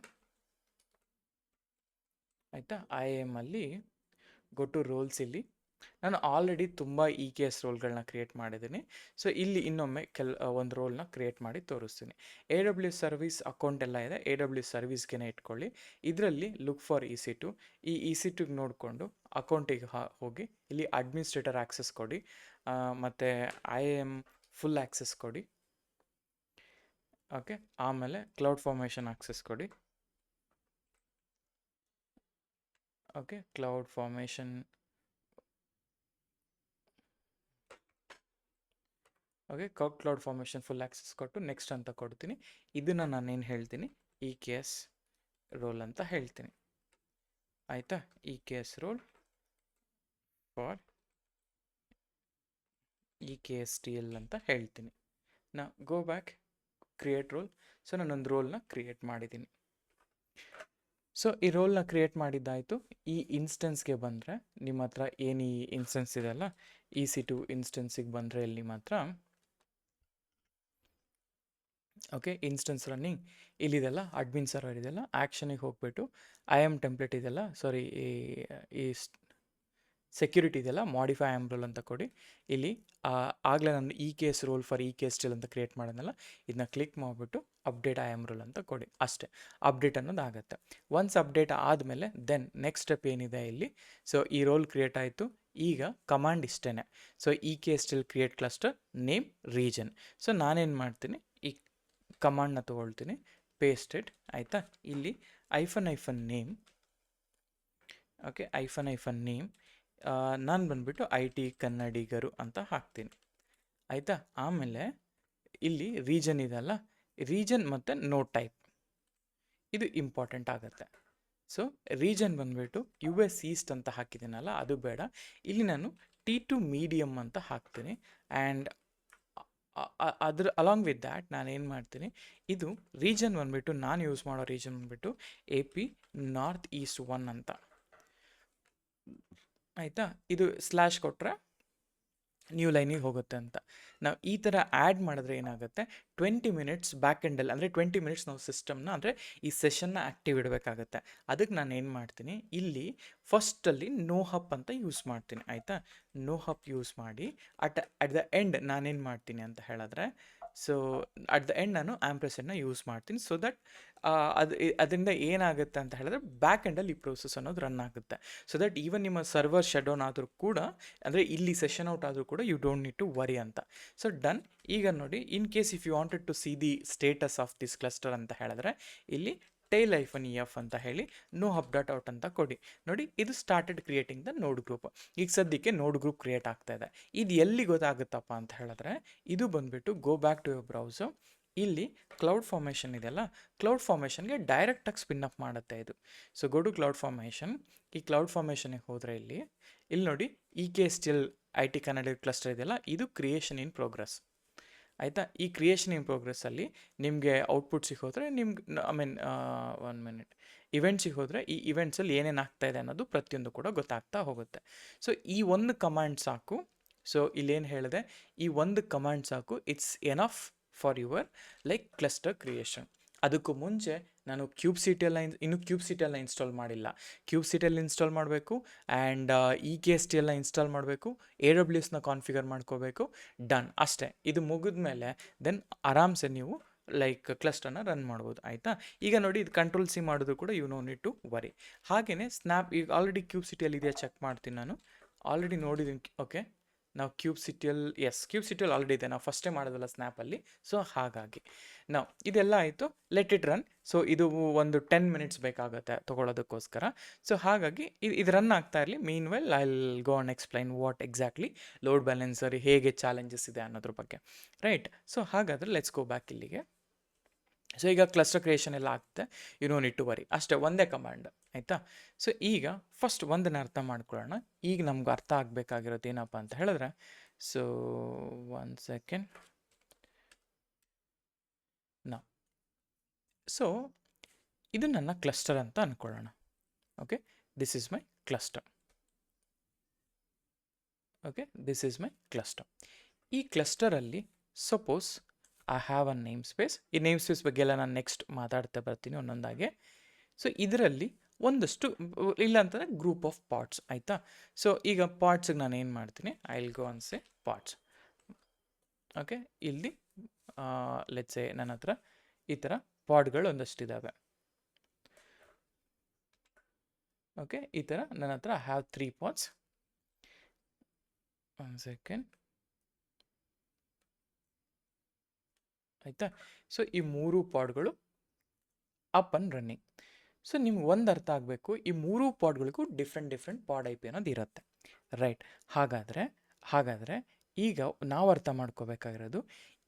ಆಯಿತಾ. IAMಲ್ಲಿ ಗೋ ಟು ರೋಲ್ಸ್, ಇಲ್ಲಿ ನಾನು ಆಲ್ರೆಡಿ ತುಂಬ ಇ ಕೆ ಎಸ್ ರೋಲ್ಗಳನ್ನ ಕ್ರಿಯೇಟ್ ಮಾಡಿದ್ದೀನಿ. ಸೊ ಇಲ್ಲಿ ಇನ್ನೊಮ್ಮೆ ಒಂದು ರೋಲ್ನ ಕ್ರಿಯೇಟ್ ಮಾಡಿ ತೋರಿಸ್ತೀನಿ. A W S service account ಎಲ್ಲ ಇದೆ, ಎ ಡಬ್ಲ್ಯೂ ಎಸ್ ಸರ್ವಿಸ್ಗೆ ಇಟ್ಕೊಳ್ಳಿ. ಇದರಲ್ಲಿ ಲುಕ್ ಫಾರ್ EC2, ಈ EC2ಗೆ ನೋಡಿಕೊಂಡು ಅಕೌಂಟಿಗೆ ಹೋಗಿ ಇಲ್ಲಿ ಅಡ್ಮಿನಿಸ್ಟ್ರೇಟರ್ ಆಕ್ಸೆಸ್ ಕೊಡಿ, ಮತ್ತು IAM ಫುಲ್ ಆಕ್ಸೆಸ್ ಕೊಡಿ. ಓಕೆ, ಆಮೇಲೆ ಕ್ಲೌಡ್ ಫಾರ್ಮೇಷನ್ ಆಕ್ಸೆಸ್ ಕೊಡಿ. Okay, cloud formation okay, cloud formation full access ಕೊಟ್ಟು ನೆಕ್ಸ್ಟ್ ಅಂತ ಕೊಡ್ತೀನಿ. ಇದನ್ನು ನಾನೇನು ಹೇಳ್ತೀನಿ, EKS ರೋಲ್ ಅಂತ ಹೇಳ್ತೀನಿ. ಆಯಿತಾ, EKS ರೋಲ್ ಫಾರ್ EKSTL ಅಂತ ಹೇಳ್ತೀನಿ. ನಾ go back, create role. So ನಾನೊಂದು ರೋಲ್ನ ಕ್ರಿಯೇಟ್ ಮಾಡಿದ್ದೀನಿ. ಸೊ ಈ ರೋಲ್ನ ಕ್ರಿಯೇಟ್ ಮಾಡಿದ್ದಾಯಿತು. ಈ ಇನ್ಸ್ಟೆನ್ಸ್ಗೆ ಬಂದರೆ ನಿಮ್ಮ ಹತ್ರ ಏನು ಈ ಇನ್ಸ್ಟೆನ್ಸ್ ಇದೆಯಲ್ಲ, EC2 ಇನ್ಸ್ಟೆನ್ಸಿಗೆ ಬಂದರೆ ಇಲ್ಲಿ ಮಾತ್ರ ಓಕೆ, ಇನ್ಸ್ಟೆನ್ಸ್ ರನ್ನಿಂಗ್ ಇಲ್ಲಿದೆಲ್ಲ, ಅಡ್ಮಿನ್ ಸರ್ವರ್ ಇದೆಲ್ಲ, ಆ್ಯಕ್ಷನಿಗೆ ಹೋಗ್ಬಿಟ್ಟು IAM ಟೆಂಪ್ಲೇಟ್ ಇದೆಲ್ಲ, ಸಾರಿ ಈ ಸೆಕ್ಯೂರಿಟಿ ಇದೆಲ್ಲ, ಮಾಡಿಫೈ IAM ರೋಲ್ ಅಂತ ಕೊಡಿ. ಇಲ್ಲಿ ಆಗಲೇ ನಾನು EKS ರೋಲ್ ಫಾರ್ EKSTL ಅಂತ ಕ್ರಿಯೇಟ್ ಮಾಡೋದಲ್ಲ, ಇದನ್ನ ಕ್ಲಿಕ್ ಮಾಡಿಬಿಟ್ಟು ಅಪ್ಡೇಟ್ IAM ರೋಲ್ ಅಂತ ಕೊಡಿ. ಅಷ್ಟೇ, ಅಪ್ಡೇಟ್ ಅನ್ನೋದು ಆಗುತ್ತೆ. ಒನ್ಸ್ ಅಪ್ಡೇಟ್ ಆದಮೇಲೆ ದೆನ್ ನೆಕ್ಸ್ಟ್ ಸ್ಟೆಪ್ ಏನಿದೆ ಇಲ್ಲಿ, ಸೊ ಈ ರೋಲ್ ಕ್ರಿಯೇಟ್ ಆಯಿತು. ಈಗ ಕಮಾಂಡ್ ಇಷ್ಟೇ. So EKSTL create cluster name region. So ನಾನೇನು ಮಾಡ್ತೀನಿ, ಈ ಕಮಾಂಡ್ನ ತೊಗೊಳ್ತೀನಿ, ಪೇಸ್ಟೆಡ್. ಆಯಿತಾ, ಇಲ್ಲಿ ಐಫನ್ ನೇಮ್. ಓಕೆ, ಐಫನ್ ನೇಮ್ ನಾನು ಬಂದುಬಿಟ್ಟು IT ಕನ್ನಡಿಗರು ಅಂತ ಹಾಕ್ತೀನಿ. ಆಯಿತಾ, ಆಮೇಲೆ ಇಲ್ಲಿ ರೀಜನ್ ಇದೆಲ್ಲ, ರೀಜನ್ ಮತ್ತು ನೋ ಟೈಪ್ ಇದು ಇಂಪಾರ್ಟೆಂಟ್ ಆಗುತ್ತೆ. ಸೊ ರೀಜನ್ ಬಂದುಬಿಟ್ಟು US ಈಸ್ಟ್ ಅಂತ ಹಾಕಿದ್ದೀನಲ್ಲ, ಅದು ಬೇಡ. ಇಲ್ಲಿ ನಾನು T2 ಮೀಡಿಯಮ್ ಅಂತ ಹಾಕ್ತೀನಿ. ಆ್ಯಂಡ್ ಅದ್ರ ಅಲಾಂಗ್ ವಿತ್ ದ್ಯಾಟ್ ನಾನೇನು ಮಾಡ್ತೀನಿ, ಇದು ರೀಜನ್ ಬಂದುಬಿಟ್ಟು ನಾನು ಯೂಸ್ ಮಾಡೋ ರೀಜನ್ ಬಂದುಬಿಟ್ಟು AP ನಾರ್ತ್ ಈಸ್ಟ್ 1 ಅಂತ. ಆಯಿತಾ, ಇದು ಸ್ಲ್ಯಾಶ್ ಕೊಟ್ಟರೆ ನ್ಯೂ ಲೈನಿಗೆ ಹೋಗುತ್ತೆ ಅಂತ. ನಾವು ಈ ಥರ ಆ್ಯಡ್ ಮಾಡಿದ್ರೆ ಏನಾಗುತ್ತೆ, 20 ಮಿನಿಟ್ಸ್ ಬ್ಯಾಕ್ ಎಂಡಲ್ಲಿ, ಅಂದರೆ 20 ಮಿನಿಟ್ಸ್ ನಾವು ಸಿಸ್ಟಮ್ನ, ಅಂದರೆ ಈ ಸೆಷನ್ನ ಆ್ಯಕ್ಟಿವ್ ಇಡಬೇಕಾಗತ್ತೆ. ಅದಕ್ಕೆ ನಾನು ಏನು ಮಾಡ್ತೀನಿ, ಇಲ್ಲಿ ಫಸ್ಟಲ್ಲಿ ನೋ ಹಪ್ ಅಂತ ಯೂಸ್ ಮಾಡ್ತೀನಿ. ಆಯಿತಾ, ನೋ ಹಪ್ ಯೂಸ್ ಮಾಡಿ ಅಟ್ ದ ಎಂಡ್ ನಾನೇನು ಮಾಡ್ತೀನಿ ಅಂತ ಹೇಳಿದ್ರೆ, ಸೊ ಅಟ್ ದ ಎಂಡ್ ನಾನು ಆ್ಯಂಪ್ರಸೆಂಟ್ನ ಯೂಸ್ ಮಾಡ್ತೀನಿ. ಸೊ ದಟ್ ಅದರಿಂದ ಏನಾಗುತ್ತೆ ಅಂತ ಹೇಳಿದ್ರೆ, ಬ್ಯಾಕ್ ಎಂಡಲ್ಲಿ ಈ ಪ್ರೋಸೆಸ್ ಅನ್ನೋದು ರನ್ ಆಗುತ್ತೆ. ಸೊ ದಟ್ ಈವನ್ ನಿಮ್ಮ ಸರ್ವರ್ ಶಟ್ ಡೌನ್ ಆದರೂ ಕೂಡ, ಅಂದರೆ ಇಲ್ಲಿ ಸೆಷನ್ ಔಟ್ ಆದರೂ ಕೂಡ you don't need to worry ಅಂತ. So done. ಈಗ ನೋಡಿ, in case if you wanted to see the status of this cluster ಅಂತ ಹೇಳಿದ್ರೆ, ಇಲ್ಲಿ ಟೈಲ್ -EF ಅಂತ ಹೇಳಿ ನೋ ಹಬ್ ಡಾಟ್ ಔಟ್ ಅಂತ ಕೊಡಿ. ನೋಡಿ, ಇದು ಸ್ಟಾರ್ಟೆಡ್ ಕ್ರಿಯೇಟಿಂಗ್ ದ ನೋಡ್ ಗ್ರೂಪ್. ಈಗ ಸದ್ಯಕ್ಕೆ ನೋಡ್ ಗ್ರೂಪ್ ಕ್ರಿಯೇಟ್ ಆಗ್ತಾ ಇದೆ. ಇದು ಎಲ್ಲಿ ಗೊತ್ತಾಗುತ್ತಪ್ಪ ಅಂತ ಹೇಳಿದ್ರೆ, ಇದು ಬಂದುಬಿಟ್ಟು go back to your browser. ಇಲ್ಲಿ ಕ್ಲೌಡ್ ಫಾರ್ಮೇಷನ್ ಇದೆಯಲ್ಲ, ಕ್ಲೌಡ್ ಫಾರ್ಮೇಷನ್ಗೆ ಡೈರೆಕ್ಟಾಗಿ ಸ್ಪಿನ್ ಅಪ್ ಮಾಡುತ್ತೆ ಇದು. So go to cloud formation. ಈ ಕ್ಲೌಡ್ ಫಾರ್ಮೇಷನ್ಗೆ ಹೋದರೆ ಇಲ್ಲಿ ನೋಡಿ, EKSTL IT ಕನ್ನಡ ಕ್ಲಸ್ಟರ್ ಇದೆಯಲ್ಲ, ಇದು ಕ್ರಿಯೇಷನ್ ಇನ್ ಪ್ರೋಗ್ರೆಸ್. ಆಯಿತಾ, ಈ ಕ್ರಿಯೇಷನ್ ಇನ್ ಪ್ರೋಗ್ರೆಸ್ಸಲ್ಲಿ ನಿಮಗೆ ಔಟ್ಪುಟ್ಸಿಗೆ ಹೋದರೆ ನಿಮ್ಗೆ, ಐ ಮೀನ್ 1 ಮಿನಿಟ್, ಇವೆಂಟ್ಸಿಗೆ ಹೋದರೆ ಈ ಇವೆಂಟ್ಸಲ್ಲಿ ಏನೇನು ಆಗ್ತಾಯಿದೆ ಅನ್ನೋದು ಪ್ರತಿಯೊಂದು ಕೂಡ ಗೊತ್ತಾಗ್ತಾ ಹೋಗುತ್ತೆ. ಸೊ ಈ ಒಂದು ಕಮಾಂಡ್ ಸಾಕು. ಸೊ ಇಲ್ಲೇನು ಹೇಳಿದೆ, ಈ ಒಂದು ಕಮಾಂಡ್ ಸಾಕು, it's enough for your like cluster creation. ಅದಕ್ಕೂ ಮುಂಚೆ ನಾನು ಇನ್ನೂ ಕ್ಯೂಬ್ಸಿಟಿಎಲ್ನ ಇನ್ಸ್ಟಾಲ್ ಮಾಡಿಲ್ಲ. ಕ್ಯೂಬ್ಸಿಟಿಎಲ್ ಇನ್ಸ್ಟಾಲ್ ಮಾಡಬೇಕು, ಆ್ಯಂಡ್ EKSTLನ ಇನ್ಸ್ಟಾಲ್ ಮಾಡಬೇಕು, AWSನ ಕಾನ್ಫಿಗರ್ ಮಾಡ್ಕೋಬೇಕು. ಡನ್, ಅಷ್ಟೇ. ಇದು ಮುಗಿದ ಮೇಲೆ ದೆನ್ ಆರಾಮ್ಸೆ ನೀವು ಲೈಕ್ ಕ್ಲಸ್ಟರ್ನ ರನ್ ಮಾಡ್ಬೋದು. ಆಯಿತಾ, ಈಗ ನೋಡಿ, ಇದು Ctrl+C ಮಾಡಿದ್ರು ಕೂಡ you no need to worry. ಹಾಗೆಯೇ ಸ್ನ್ಯಾಪ್, ಈಗ ಆಲ್ರೆಡಿ ಕ್ಯೂಬ್ಸಿಟಿಎಲ್ ಇದೆಯಾ ಚೆಕ್ ಮಾಡ್ತೀನಿ. ನಾನು ಆಲ್ರೆಡಿ ನೋಡಿದ್ದೀನಿ. ಓಕೆ, ನಾವು ಕ್ಯೂಬ್ಸಿಟಿಎಲ್ ಆಲ್ರೆಡಿ ಇದೆ, ನಾವು ಫಸ್ಟೇ ಮಾಡೋದಲ್ಲ ಸ್ನ್ಯಾಪಲ್ಲಿ. ಸೊ ಹಾಗಾಗಿ ನಾವು ಇದೆಲ್ಲ ಆಯಿತು, ಲೆಟ್ ಇಟ್ ರನ್. ಸೊ ಇದು ಒಂದು 10 ಮಿನಿಟ್ಸ್ ಬೇಕಾಗುತ್ತೆ ತೊಗೊಳೋದಕ್ಕೋಸ್ಕರ. ಸೊ ಹಾಗಾಗಿ ಇದು ರನ್ ಆಗ್ತಾ ಇರಲಿ. Mean well I will go on explain what exactly load balancer ಹೇಗೆ ಚಾಲೆಂಜಸ್ ಇದೆ ಅನ್ನೋದ್ರ ಬಗ್ಗೆ. ರೈಟ್. ಸೊ ಹಾಗಾದರೆ ಲೆಟ್ಸ್ ಗೋ ಬ್ಯಾಕ್ ಇಲ್ಲಿಗೆ. ಸೊ ಈಗ ಕ್ಲಸ್ಟರ್ ಕ್ರಿಯೇಷನ್ ಎಲ್ಲ ಆಗುತ್ತೆ, you no need to worry. ಅಷ್ಟೇ, ಒಂದೇ ಕಮಾಂಡ್. ಆಯಿತಾ, ಸೊ ಈಗ ಫಸ್ಟ್ ಒಂದನ್ನು ಅರ್ಥ ಮಾಡ್ಕೊಳ್ಳೋಣ. ಈಗ ನಮ್ಗೆ ಅರ್ಥ ಆಗಬೇಕಾಗಿರೋದು ಏನಪ್ಪ ಅಂತ ಹೇಳಿದ್ರೆ, ಸೊ 1 ಸೆಕೆಂಡ್. ಸೊ ಇದು ನನ್ನ ಕ್ಲಸ್ಟರ್ ಅಂತ ಅಂದ್ಕೊಳ್ಳೋಣ. Okay, this is my cluster. Okay, this is my cluster. ಈ ಕ್ಲಸ್ಟರಲ್ಲಿ suppose I have a namespace. ಈ ನೇಮ್ ಸ್ಪೇಸ್ ಬಗ್ಗೆ ಎಲ್ಲ ನಾನು ನೆಕ್ಸ್ಟ್ ಮಾತಾಡ್ತಾ ಬರ್ತೀನಿ ಒಂದೊಂದಾಗೆ. ಸೊ ಇದರಲ್ಲಿ ಒಂದಷ್ಟು ಇಲ್ಲ ಅಂತಂದರೆ ಗ್ರೂಪ್ ಆಫ್ ಪಾರ್ಟ್ಸ್ ಆಯಿತಾ. ಸೊ ಈಗ ಪಾರ್ಟ್ಸಿಗೆ ನಾನು ಏನು ಮಾಡ್ತೀನಿ, I will go on say parts. Okay, ಇಲ್ಲಿ ಲೆಟ್ಸೆ ನನ್ನ ಹತ್ರ ಈ ಥರ ಪಾಡ್ಗಳು ಒಂದಷ್ಟಿದ್ದಾವೆ. ಓಕೆ, ಈ ಥರ ನನ್ನ ಹತ್ರ ಹ್ಯಾವ್ 3 ಪಾಟ್ಸ್. 1 ಸೆಕೆಂಡ್ ಆಯಿತಾ. ಸೊ ಈ 3 ಪಾಡ್ಗಳು ಅಪ್ ಆ್ಯಂಡ್ ರನ್ನಿಂಗ್. ಸೊ ನಿಮ್ಗೆ ಒಂದು ಅರ್ಥ ಆಗಬೇಕು, ಈ 3 ಪಾಡ್ಗಳಿಗೂ ಡಿಫ್ರೆಂಟ್ ಪಾಡ್ ಐ ಪಿ ಅನ್ನೋದು ಇರುತ್ತೆ, ರೈಟ್. ಹಾಗಾದರೆ ಈಗ ನಾವು ಅರ್ಥ ಮಾಡ್ಕೋಬೇಕಾಗಿರೋದು,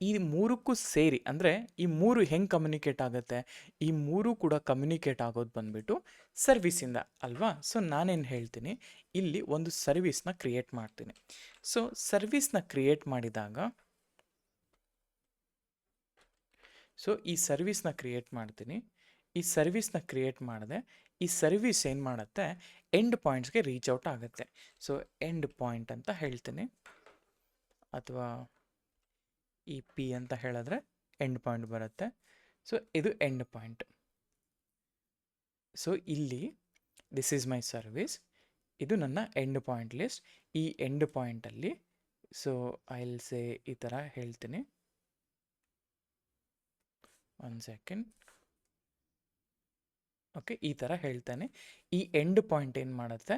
ಈ 3ಕ್ಕೂ ಸೇರಿ ಅಂದರೆ ಈ 3 ಹೆಂಗೆ ಕಮ್ಯುನಿಕೇಟ್ ಆಗುತ್ತೆ, ಈ 3 ಕೂಡ ಕಮ್ಯುನಿಕೇಟ್ ಆಗೋದು ಬಂದುಬಿಟ್ಟು ಸರ್ವಿಸಿಂದ ಅಲ್ವಾ. ಸೊ ನಾನೇನು ಹೇಳ್ತೀನಿ, ಇಲ್ಲಿ ಒಂದು ಸರ್ವಿಸ್ನ ಕ್ರಿಯೇಟ್ ಮಾಡ್ತೀನಿ. ಸೊ ಸರ್ವಿಸ್ನ ಕ್ರಿಯೇಟ್ ಮಾಡಿದಾಗ ಈ ಸರ್ವಿಸ್ನ ಕ್ರಿಯೇಟ್ ಮಾಡ್ತೀನಿ. ಈ ಸರ್ವಿಸ್ನ ಕ್ರಿಯೇಟ್ ಮಾಡಿದೆ, ಈ ಸರ್ವಿಸ್ ಏನು ಮಾಡುತ್ತೆ, ಎಂಡ್ ಪಾಯಿಂಟ್ಸ್ಗೆ ರೀಚ್ ಔಟ್ ಆಗುತ್ತೆ. ಸೊ ಎಂಡ್ ಪಾಯಿಂಟ್ ಅಂತ ಹೇಳ್ತೀನಿ, ಅಥವಾ ಈ ಪಿ ಅಂತ ಹೇಳಿದ್ರೆ ಎಂಡ್ ಪಾಯಿಂಟ್ ಬರುತ್ತೆ. ಸೊ ಇದು ಎಂಡ್ ಪಾಯಿಂಟ್. ಸೊ ಇಲ್ಲಿ ದಿಸ್ ಈಸ್ ಮೈ ಸರ್ವಿಸ್, ಇದು ನನ್ನ ಎಂಡ್ ಪಾಯಿಂಟ್ ಲಿಸ್ಟ್. ಈ ಎಂಡ್ ಪಾಯಿಂಟಲ್ಲಿ ಸೊ ಐ ವಿಲ್ ಸೇ ಈ ಥರ ಹೇಳ್ತೀನಿ, 1 ಸೆಕೆಂಡ್. ಓಕೆ, ಈ ಥರ ಹೇಳ್ತಾನೆ. ಈ ಎಂಡ್ ಪಾಯಿಂಟ್ ಏನು ಮಾಡುತ್ತೆ,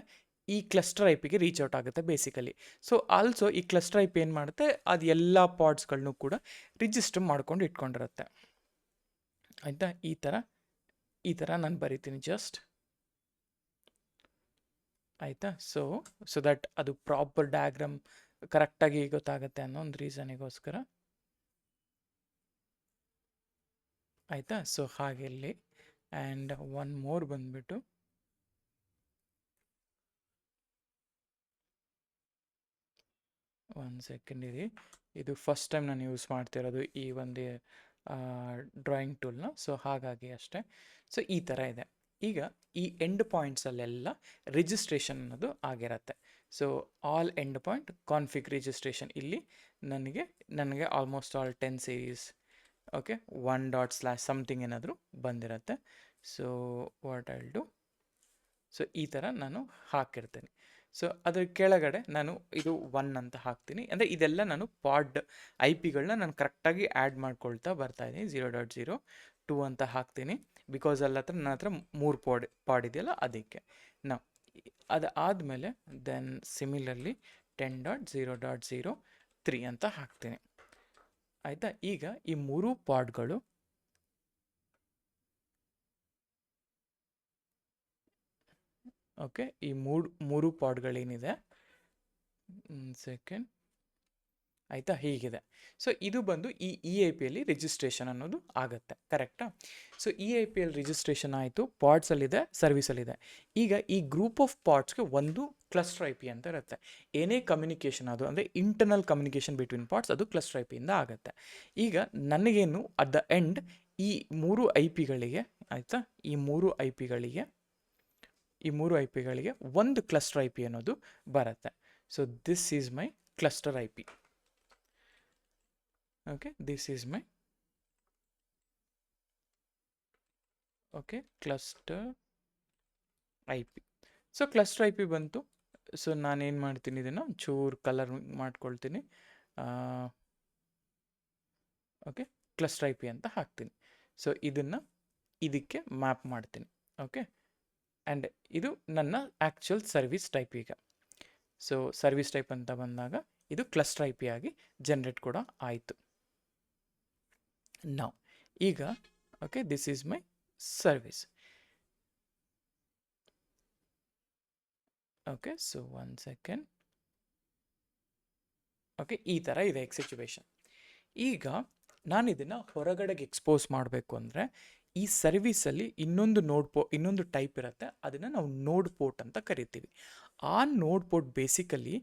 ಈ ಕ್ಲಸ್ಟರ್ ಐ ಪಿಗೆ ರೀಚ್ ಔಟ್ ಆಗುತ್ತೆ ಬೇಸಿಕಲಿ. ಸೊ ಆಲ್ಸೋ ಈ ಕ್ಲಸ್ಟರ್ ಐ ಪಿ ಏನು ಮಾಡುತ್ತೆ, ಅದು ಎಲ್ಲ ಪಾಡ್ಸ್ಗಳನ್ನೂ ಕೂಡ ರಿಜಿಸ್ಟರ್ ಮಾಡ್ಕೊಂಡು ಇಟ್ಕೊಂಡಿರುತ್ತೆ ಆಯಿತಾ. ಈ ಥರ ನಾನು ಬರಿತೀನಿ ಜಸ್ಟ್ ಆಯಿತಾ. ಸೊ ದಟ್ ಅದು ಪ್ರಾಪರ್ ಡಯಾಗ್ರಾಮ್ ಕರೆಕ್ಟಾಗಿ ಗೊತ್ತಾಗುತ್ತೆ ಅನ್ನೋ ಒಂದು ರೀಸನಿಗೋಸ್ಕರ ಆಯಿತಾ. ಸೊ ಹಾಗೆ ಇಲ್ಲಿ ಆ್ಯಂಡ್ ಒನ್ ಮೋರ್ ಬಂದುಬಿಟ್ಟು ಒಂದು ಸೆಕೆಂಡ್ ಇರಿ, ಇದು ಫಸ್ಟ್ ಟೈಮ್ ನಾನು ಯೂಸ್ ಮಾಡ್ತಿರೋದು ಈ ಒಂದು ಡ್ರಾಯಿಂಗ್ ಟೂಲ್ನ, ಸೊ ಹಾಗಾಗಿ ಅಷ್ಟೇ. ಸೊ ಈ ಥರ ಇದೆ. ಈಗ ಈ ಎಂಡ್ ಪಾಯಿಂಟ್ಸಲ್ಲೆಲ್ಲ ರಿಜಿಸ್ಟ್ರೇಷನ್ ಅನ್ನೋದು ಆಗಿರತ್ತೆ. So all end point config registration, ಇಲ್ಲಿ ನನಗೆ ಆಲ್ಮೋಸ್ಟ್ ಆಲ್ 10 ಸೀರೀಸ್ ಓಕೆ 1 ./ ಏನಾದರೂ ಬಂದಿರತ್ತೆ. So what I will do, so ಈ ಥರ ನಾನು ಹಾಕಿರ್ತೇನೆ. ಸೊ ಅದ್ರ ಕೆಳಗಡೆ ನಾನು ಇದು 1 ಅಂತ ಹಾಕ್ತೀನಿ. ಅಂದರೆ ಇದೆಲ್ಲ ನಾನು ಪಾಡ್ ಐ ಪಿಗಳನ್ನ ನಾನು ಕರೆಕ್ಟಾಗಿ ಆ್ಯಡ್ ಮಾಡ್ಕೊಳ್ತಾ ಬರ್ತಾಯಿದ್ದೀನಿ. 0.02 ಅಂತ ಹಾಕ್ತೀನಿ, ಬಿಕಾಸ್ ನನ್ನ ಹತ್ರ 3 ಪಾಡ್ ಇದೆಯಲ್ಲ ಅದಕ್ಕೆ. ನಾವು ಅದಾದಮೇಲೆ ದೆನ್ ಸಿಮಿಲರ್ಲಿ 10.0.03 ಅಂತ ಹಾಕ್ತೀನಿ ಆಯಿತಾ. ಈಗ ಈ 3 ಪಾಡ್ಗಳು ಓಕೆ, ಈ ಮೂರು ಪಾಡ್ಗಳೇನಿದೆ, ಸೆಕೆಂಡ್ ಆಯಿತಾ, ಹೀಗಿದೆ. ಸೊ ಇದು ಬಂದು ಈ ಐ ಪಿಯಲ್ಲಿ ರಿಜಿಸ್ಟ್ರೇಷನ್ ಅನ್ನೋದು ಆಗುತ್ತೆ, ಕರೆಕ್ಟಾ. ಸೊ ಈ ಐ ಪಿಯಲ್ಲಿ ರಿಜಿಸ್ಟ್ರೇಷನ್ ಆಯಿತು, ಪಾಡ್ಸಲ್ಲಿದೆ, ಸರ್ವಿಸಲ್ಲಿದೆ. ಈಗ ಈ ಗ್ರೂಪ್ ಆಫ್ ಪಾಡ್ಸ್ಗೆ ಒಂದು ಕ್ಲಸ್ಟರ್ ಐ ಪಿ ಅಂತ ಇರುತ್ತೆ. ಏನೇ ಕಮ್ಯುನಿಕೇಷನ್ ಅದು ಅಂದರೆ ಇಂಟರ್ನಲ್ ಕಮ್ಯುನಿಕೇಷನ್ ಬಿಟ್ವೀನ್ ಪಾಡ್ಸ್, ಅದು ಕ್ಲಸ್ಟರ್ ಐ ಪಿಯಿಂದ ಆಗುತ್ತೆ. ಈಗ ನನಗೇನು ಅಟ್ ದ ಎಂಡ್ ಈ 3 ಐ ಪಿಗಳಿಗೆ ಆಯಿತಾ, ಈ 3 ಐ ಪಿಗಳಿಗೆ ಒಂದು ಕ್ಲಸ್ಟರ್ ಐ ಪಿ ಅನ್ನೋದು ಬರುತ್ತೆ. So this is my cluster I P. Okay, this is my cluster I P. So cluster I P ಬಂತು. ಸೊ ನಾನೇನು ಮಾಡ್ತೀನಿ, ಇದನ್ನು ಚೂರು ಕಲರ್ ಮಾಡ್ಕೊಳ್ತೀನಿ. ಓಕೆ, ಕ್ಲಸ್ಟರ್ ಐ ಪಿ ಅಂತ ಹಾಕ್ತೀನಿ. ಸೊ ಇದಕ್ಕೆ ಮ್ಯಾಪ್ ಮಾಡ್ತೀನಿ. ಓಕೆ, ಆ್ಯಂಡ್ ಇದು ನನ್ನ ಆ್ಯಕ್ಚುಯಲ್ ಸರ್ವಿಸ್ ಟೈಪ್. ಈಗ ಸೊ ಸರ್ವಿಸ್ ಟೈಪ್ ಅಂತ ಬಂದಾಗ ಇದು ಕ್ಲಸ್ಟರ್ ಐ ಪಿ ಆಗಿ ಜನ್ರೇಟ್ ಕೂಡ ಆಯಿತು. ನಾವು ಈಗ okay, this is my service. Okay, so 1 second. Okay, ಈ ಥರ ಇದೆ ಸಿಚುವೇಶನ್. ಈಗ ನಾನು ಇದನ್ನು ಹೊರಗಡೆಗೆ ಎಕ್ಸ್ಪೋಸ್ ಮಾಡಬೇಕು ಅಂದರೆ ಈ ಸರ್ವಿಸಲ್ಲಿ ಇನ್ನೊಂದು ಟೈಪ್ ಇರುತ್ತೆ, ಅದನ್ನು ನಾವು ನೋಡ್ ಪೋರ್ಟ್ ಅಂತ ಕರಿತೀವಿ. ಆ ನೋಡ್ ಪೋರ್ಟ್ ಬೇಸಿಕಲಿ